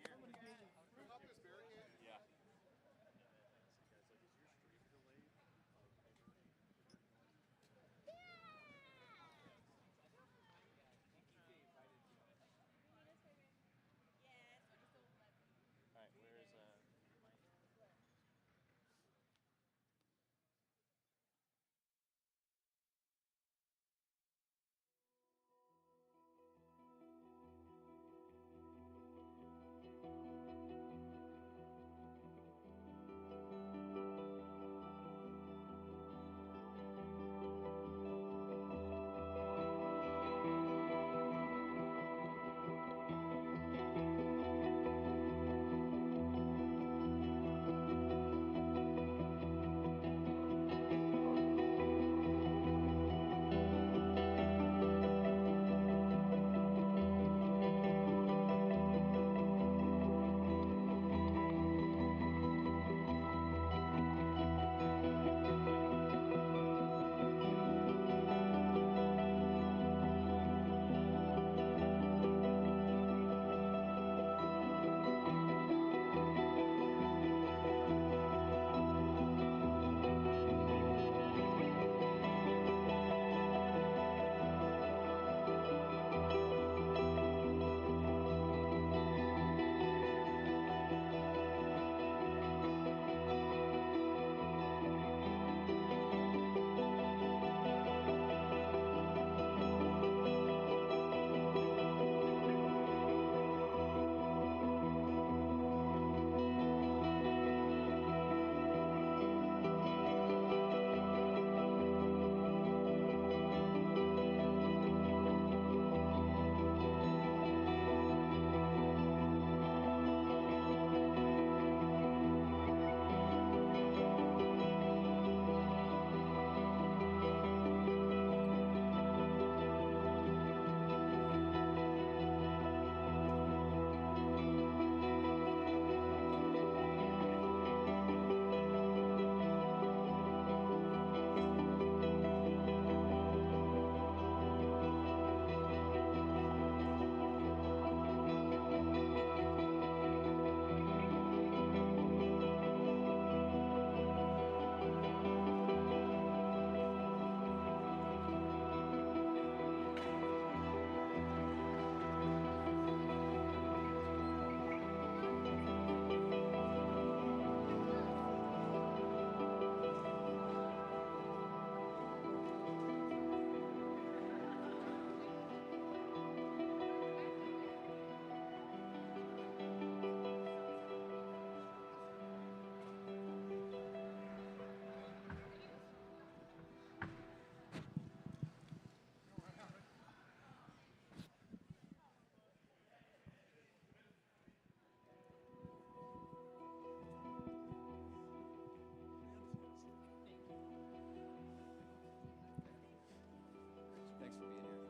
Thanks for being here.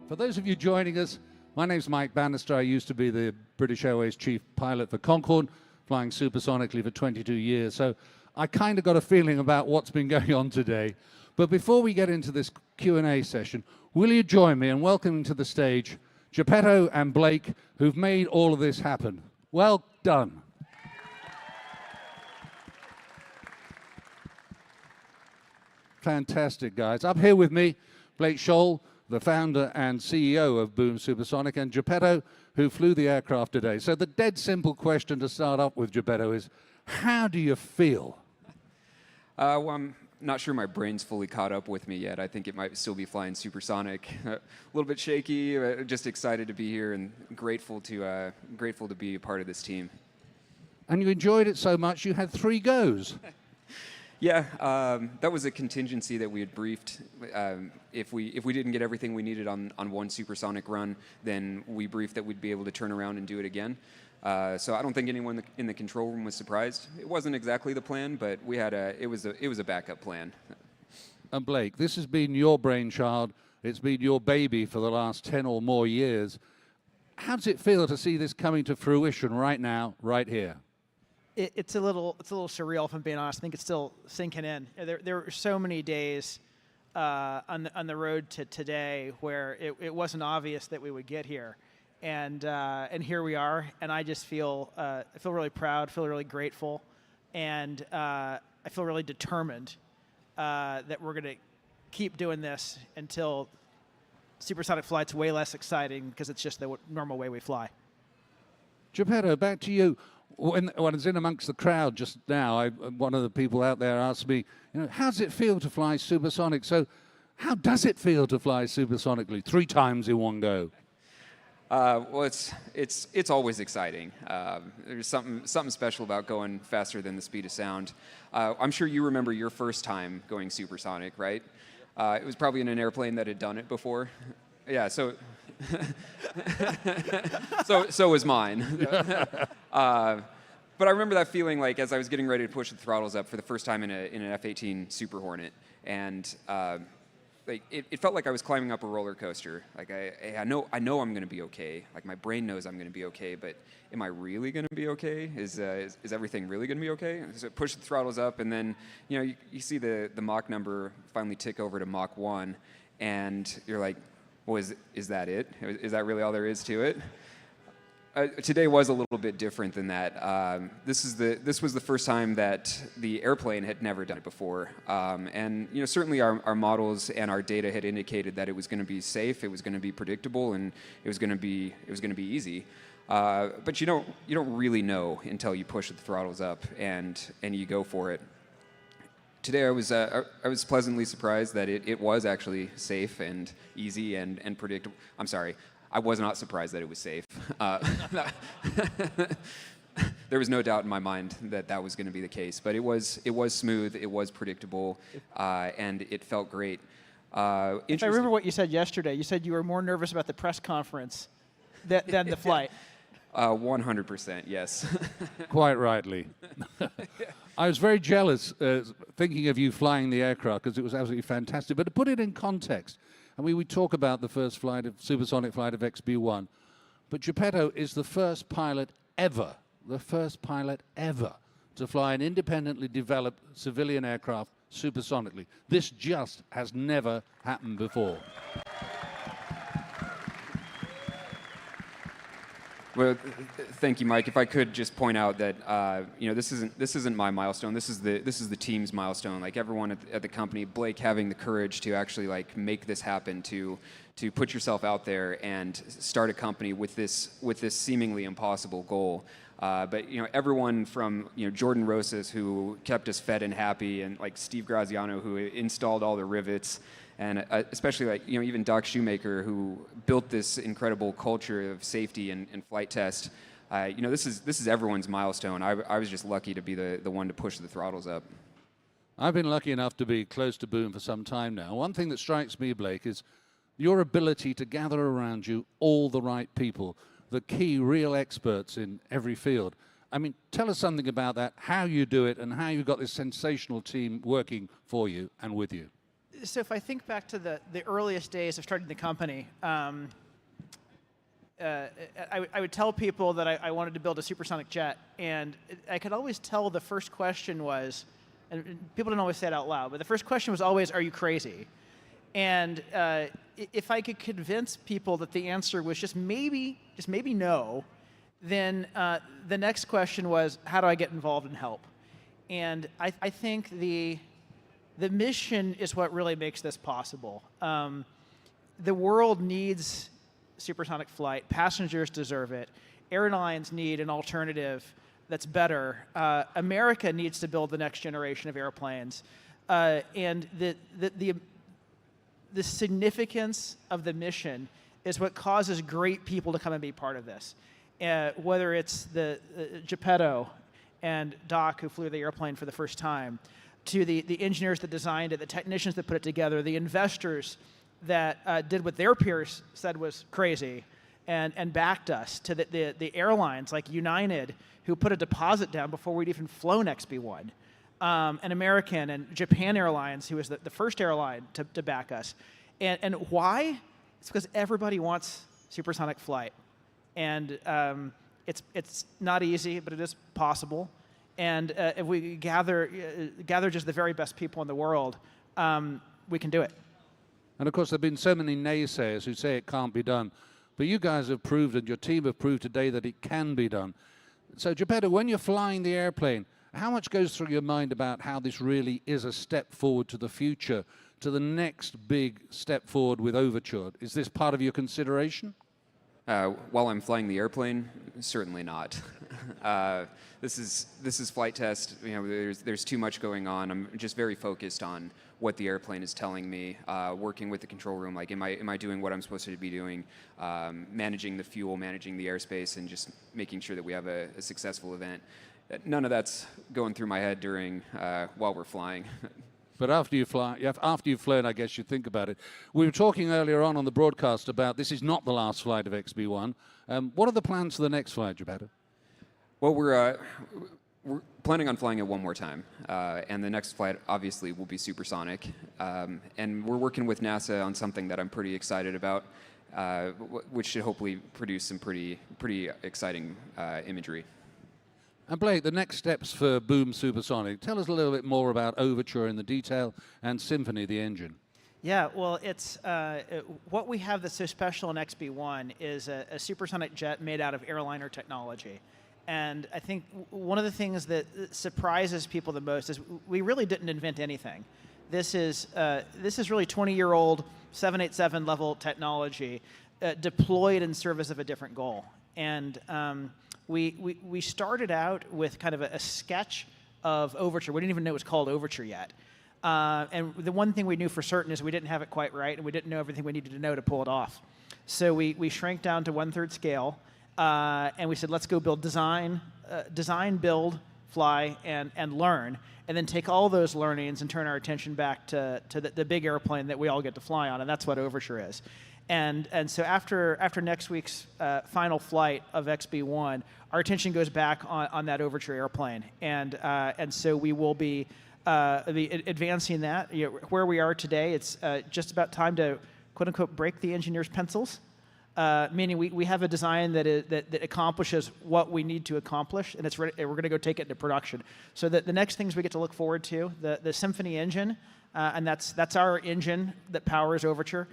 For those of you joining us, my name's Mike Bannister. I used to be the British Airways chief pilot for Concorde, flying supersonically for 22 years. So I kind of got a feeling about what's been going on today. But before we get into this Q&A session, will you join me in welcoming to the stage Geppetto and Blake, who've made all of this happen. Well done. Fantastic, guys. Up here with me, Blake Scholl, the founder and CEO of Boom Supersonic, and Geppetto, who flew the aircraft today. So the dead simple question to start off with, Geppetto, is how do you feel? Well, not sure my brain's fully caught up with me yet. I think it might still be flying supersonic. A little bit shaky, just excited to be here and grateful to be a part of this team. And you enjoyed it so much you had 3 goes. Yeah, that was a contingency that we had briefed. If we didn't get everything we needed on one supersonic run, then we briefed that we'd be able to turn around and do it again. So I don't think anyone in the control room was surprised. It wasn't exactly the plan, but it was a backup plan. And Blake, this has been your brainchild. It's been your baby for the last 10 or more years. How does it feel to see this coming to fruition right now, right here? It's a little surreal, if I'm being honest. I think it's still sinking in. There were so many days on the road to today where it wasn't obvious that we would get here, and here we are. And I just feel really proud, feel really grateful, and I feel really determined that we're going to keep doing this until supersonic flight's way less exciting because it's just the normal way we fly. Geppetto, back to you. When I was in amongst the crowd just now, one of the people out there asked me, how does it feel to fly supersonic? So how does it feel to fly supersonically 3 times in one go? Well, it's always exciting. There's something special about going faster than the speed of sound. I'm sure you remember your first time going supersonic, right? It was probably in an airplane that had done it before. Yeah, so so was mine. But I remember that feeling like as I was getting ready to push the throttles up for the first time in an F-18 Super Hornet, and like it felt like I was climbing up a roller coaster. Like I know I'm going to be okay. Like my brain knows I'm going to be okay, but am I really going to be okay? Is everything really going to be okay? So push the throttles up, and then you see the Mach number finally tick over to Mach 1, and you're like, well, is that it? Is that really all there is to it? Today was a little bit different than that. This was the first time that the airplane had never done it before, and certainly our models and our data had indicated that it was going to be safe, it was going to be predictable, and it was going to be easy. But you don't really know until you push the throttles up and you go for it. Today I was pleasantly surprised that it was actually safe and easy and predictable. I'm sorry, I was not surprised that it was safe. There was no doubt in my mind that was going to be the case, but it was smooth, it was predictable, and it felt great. If I remember what you said yesterday, you said you were more nervous about the press conference than the flight. 100%, yes. Quite rightly. I was very jealous thinking of you flying the aircraft because it was absolutely fantastic. But to put it in context, we talk about the first supersonic flight of XB-1, but Geppetto is the first pilot ever to fly an independently developed civilian aircraft supersonically. This just has never happened before. Well, thank you, Mike. If I could just point out that this isn't my milestone. This is the team's milestone. Like everyone at the company, Blake having the courage to actually make this happen, to put yourself out there and start a company with this seemingly impossible goal. But everyone from Jordan Rosas, who kept us fed and happy, and Steve Graziano, who installed all the rivets. And especially even Doc Shoemaker, who built this incredible culture of safety and flight test. This is everyone's milestone. I was just lucky to be the one to push the throttles up. I've been lucky enough to be close to Boom for some time now. One thing that strikes me, Blake, is your ability to gather around you all the right people, the key real experts in every field. Tell us something about that, how you do it, and how you've got this sensational team working for you and with you. So if I think back to the earliest days of starting the company, I would tell people that I wanted to build a supersonic jet, and I could always tell the first question was, and people didn't always say it out loud, but the first question was always, are you crazy? And if I could convince people that the answer was just maybe no, then the next question was, how do I get involved and help? And I think the mission is what really makes this possible. The world needs supersonic flight. Passengers deserve it. Airlines need an alternative that's better. America needs to build the next generation of airplanes. and the significance of the mission is what causes great people to come and be part of this. Whether it's the Geppetto and Doc, who flew the airplane for the first time, to the engineers that designed it, the technicians that put it together, the investors that did what their peers said was crazy and backed us, to the airlines like United, who put a deposit down before we'd even flown XB-1, and American and Japan Airlines, who was the first airline to back us. And why? It's because everybody wants supersonic flight. And it's not easy, but it is possible. And if we gather just the very best people in the world, we can do it. And of course, there have been so many naysayers who say it can't be done. But you guys have proved, and your team have proved today, that it can be done. So, Geppetto, when you're flying the airplane, how much goes through your mind about how this really is a step forward to the future, to the next big step forward with Overture? Is this part of your consideration? While I'm flying the airplane, certainly not. This is flight test. You know, there's too much going on. I'm just very focused on what the airplane is telling me. Working with the control room, like am I doing what I'm supposed to be doing? Managing the fuel, managing the airspace, and just making sure that we have a successful event. None of that's going through my head during while we're flying. But after you've flown, I guess you think about it. We were talking earlier on the broadcast about this is not the last flight of XB-1. What are the plans for the next flight, Geppetto? Well, we're planning on flying it one more time, and the next flight obviously will be supersonic. And we're working with NASA on something that I'm pretty excited about, which should hopefully produce some pretty exciting imagery. And Blake, the next steps for Boom Supersonic. Tell us a little bit more about Overture in the detail and Symphony, the engine. Yeah, well, it's what we have that's so special in XB-1 is a supersonic jet made out of airliner technology. And I think one of the things that surprises people the most is we really didn't invent anything. This is really 20-year-old 787 level technology deployed in service of a different goal. And we started out with kind of a sketch of Overture. We didn't even know it was called Overture yet. And the one thing we knew for certain is we didn't have it quite right, and we didn't know everything we needed to know to pull it off. So we shrank down to 1/3 scale, and we said, let's go build design, build, fly, and learn, and then take all those learnings and turn our attention back to the big airplane that we all get to fly on, and that's what Overture is. And so after next week's final flight of XB-1, our attention goes back on that Overture airplane, and so we will be advancing that. You know, where we are today, it's just about time to quote unquote break the engineer's pencils, meaning we have a design that accomplishes what we need to accomplish, and it's ready, we're going to go take it into production. So the next things we get to look forward to, the Symphony engine, and that's our engine that powers Overture.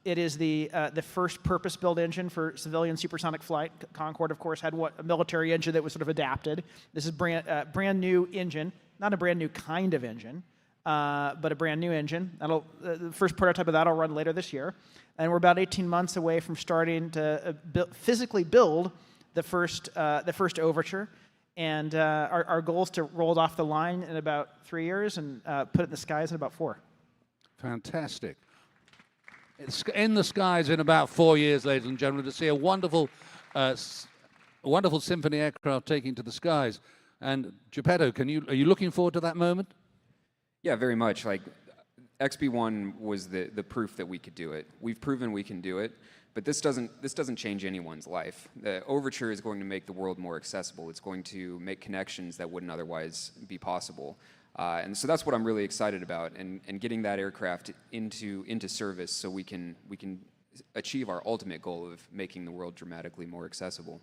It is the first purpose-built engine for civilian supersonic flight. Concorde, of course, had a military engine that was sort of adapted. This is brand new engine, not a brand new kind of engine, but a brand new engine. The first prototype of that will run later this year, and we're about 18 months away from starting to physically build the first Overture. And our goal is to roll it off the line in about 3 years and put it in the skies in about 4. Fantastic. It's in the skies in about 4 years, ladies and gentlemen, to see a wonderful Symphony aircraft taking to the skies. And Geppetto, are you looking forward to that moment? Yeah, very much. Like XB-1 was the proof that we could do it. We've proven we can do it, but this doesn't change anyone's life. The Overture is going to make the world more accessible. It's going to make connections that wouldn't otherwise be possible. And so that's what I'm really excited about, and getting that aircraft into service so we can achieve our ultimate goal of making the world dramatically more accessible.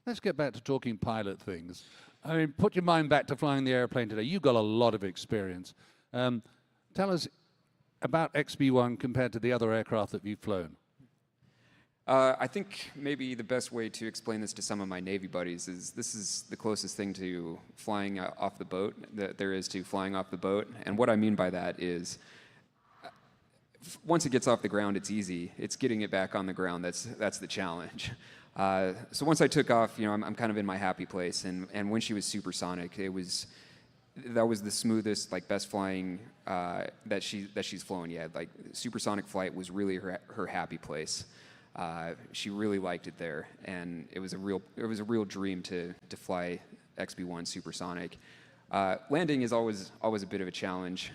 Let's get back to talking pilot things. I mean, put your mind back to flying the airplane today. You've got a lot of experience. Tell us about XB-1 compared to the other aircraft that you've flown. I think maybe the best way to explain this to some of my Navy buddies is this is the closest thing to flying off the boat that there is to flying off the boat. And what I mean by that is once it gets off the ground, it's easy. It's getting it back on the ground that's the challenge. So once I took off, you know, I'm kind of in my happy place. And when she was supersonic, it was that was the smoothest, like best flying that she's flown yet. Like supersonic flight was really her happy place. She really liked it there, and it was a real dream to fly XB-1 supersonic. Landing is always a bit of a challenge,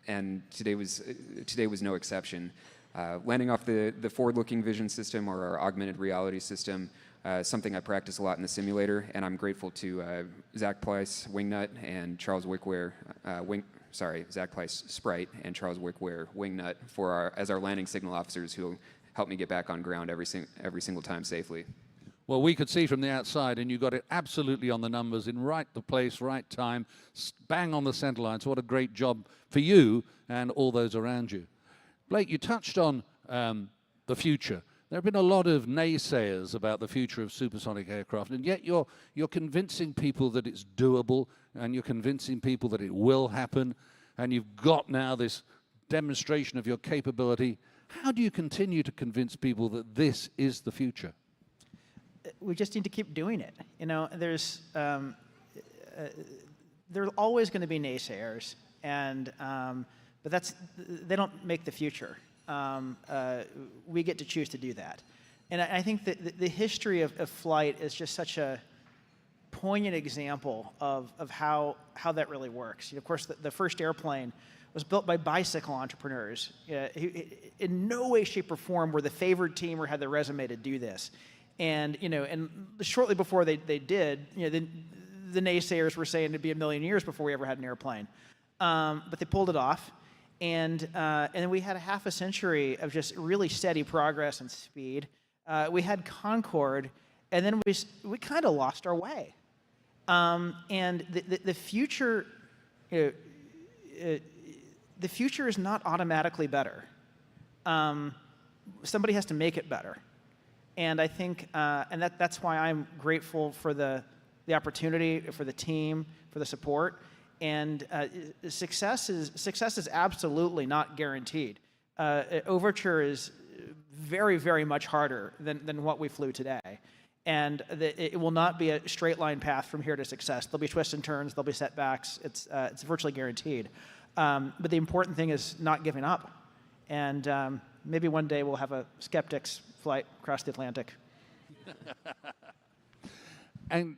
and today was no exception. Landing off the forward-looking vision system or our augmented reality system, something I practice a lot in the simulator, and I'm grateful to Zach Pleiss, Wingnut, and Charles Wickware, Zach Pleiss, Sprite, and Charles Wickware, Wingnut, as our landing signal officers who help me get back on ground every single time safely. Well, we could see from the outside, and you got it absolutely on the numbers, in right the place, right time, bang on the center line. So what a great job for you and all those around you. Blake, you touched on the future. There have been a lot of naysayers about the future of supersonic aircraft, and yet you're convincing people that it's doable, and you're convincing people that it will happen, and you've got now this demonstration of your capability. How do you continue to convince people that this is the future? We just need to keep doing it. You know, there's always going to be naysayers, and but they don't make the future. We get to choose to do that, and I think that the history of flight is just such a poignant example of how that really works. You know, of course, the first airplane was built by bicycle entrepreneurs. In no way, shape, or form were the favored team or had the resume to do this. And shortly before they did, the naysayers were saying it'd be a million years before we ever had an airplane, but they pulled it off, and then we had a half a century of just really steady progress and speed. We had Concorde, and then we kind of lost our way, and the future, the future is not automatically better. Somebody has to make it better. And I think, and that's why I'm grateful for the opportunity, for the team, for the support. And success is absolutely not guaranteed. Overture is very, very much harder than what we flew today. And it will not be a straight line path from here to success. There'll be twists and turns, there'll be setbacks. It's virtually guaranteed. But the important thing is not giving up. And maybe one day we'll have a skeptics flight across the Atlantic. And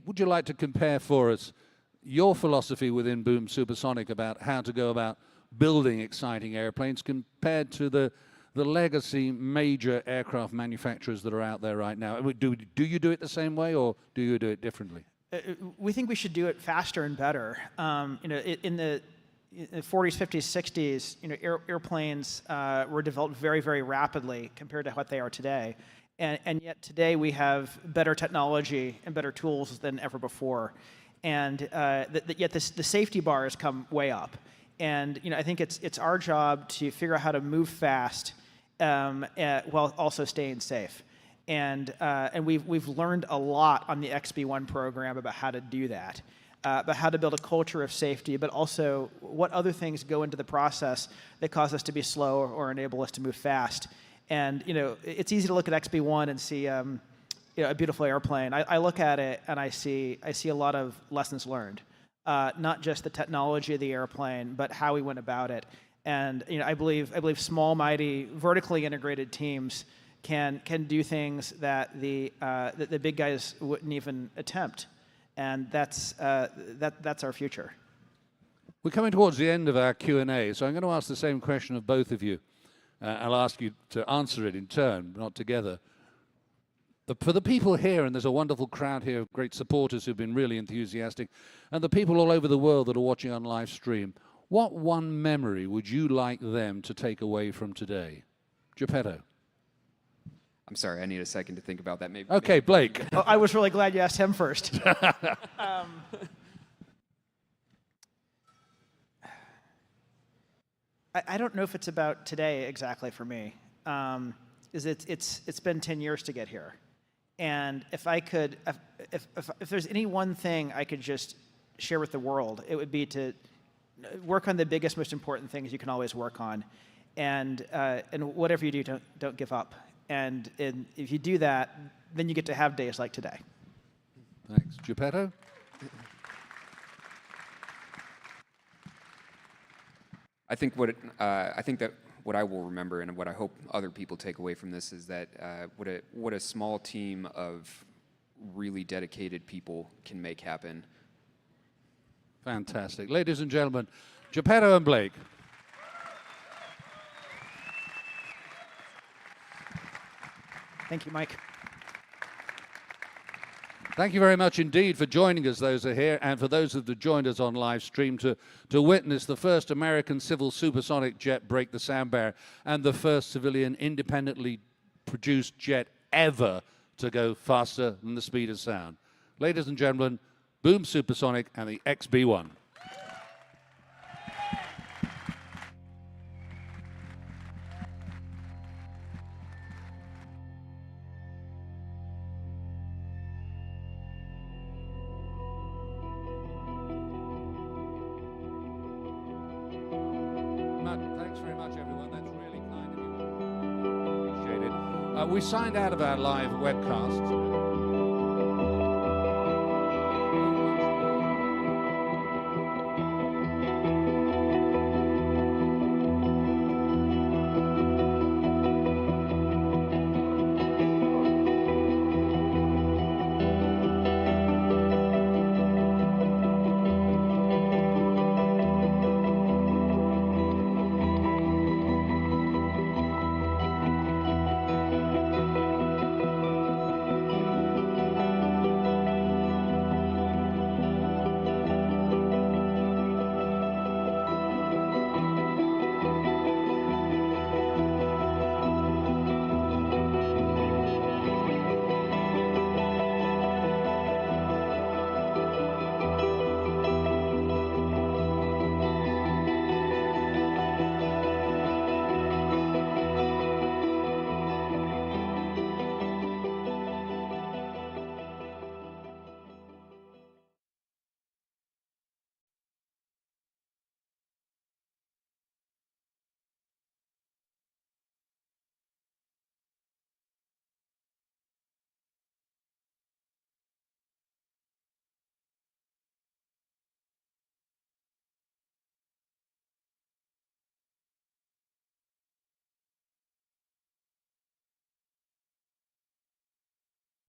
would you like to compare for us your philosophy within Boom Supersonic about how to go about building exciting airplanes compared to the legacy major aircraft manufacturers that are out there right now? Do you do it the same way, or do you do it differently? We think we should do it faster and better. In the 40s, 50s, 60s, airplanes were developed very, very rapidly compared to what they are today. And yet today we have better technology and better tools than ever before. And yet the safety bar has come way up. And I think it's our job to figure out how to move fast while also staying safe. And we've learned a lot on the XB-1 program about how to do that. About how to build a culture of safety, but also what other things go into the process that cause us to be slow or enable us to move fast. And it's easy to look at XB-1 and see a beautiful airplane. I look at it and I see a lot of lessons learned, not just the technology of the airplane, but how we went about it. And I believe small, mighty, vertically integrated teams can do things that the big guys wouldn't even attempt. And that's our future. We're coming towards the end of our Q&A, so I'm going to ask the same question of both of you. I'll ask you to answer it in turn, not together. For the people here, and there's a wonderful crowd here of great supporters who've been really enthusiastic, and the people all over the world that are watching on live stream, what one memory would you like them to take away from today? Geppetto. I'm sorry, I need a second to think about that. Maybe. Okay, Blake. Oh, I was really glad you asked him first. I don't know if it's about today exactly for me. It's been 10 years to get here, and if there's any one thing I could just share with the world, it would be to work on the biggest, most important things you can always work on, and whatever you do, don't give up. And if you do that, then you get to have days like today. Thanks. Geppetto? I think that what I will remember and what I hope other people take away from this is that what a small team of really dedicated people can make happen. Fantastic. Ladies and gentlemen, Geppetto and Blake. Thank you, Mike. Thank you very much indeed for joining us, those who are here, and for those that have joined us on live stream to witness the first American civil supersonic jet break the sound barrier and the first civilian independently produced jet ever to go faster than the speed of sound. Ladies and gentlemen, Boom Supersonic and the XB-1. Thanks very much, everyone. That's really kind of you. Appreciate it. We signed out of our live webcast.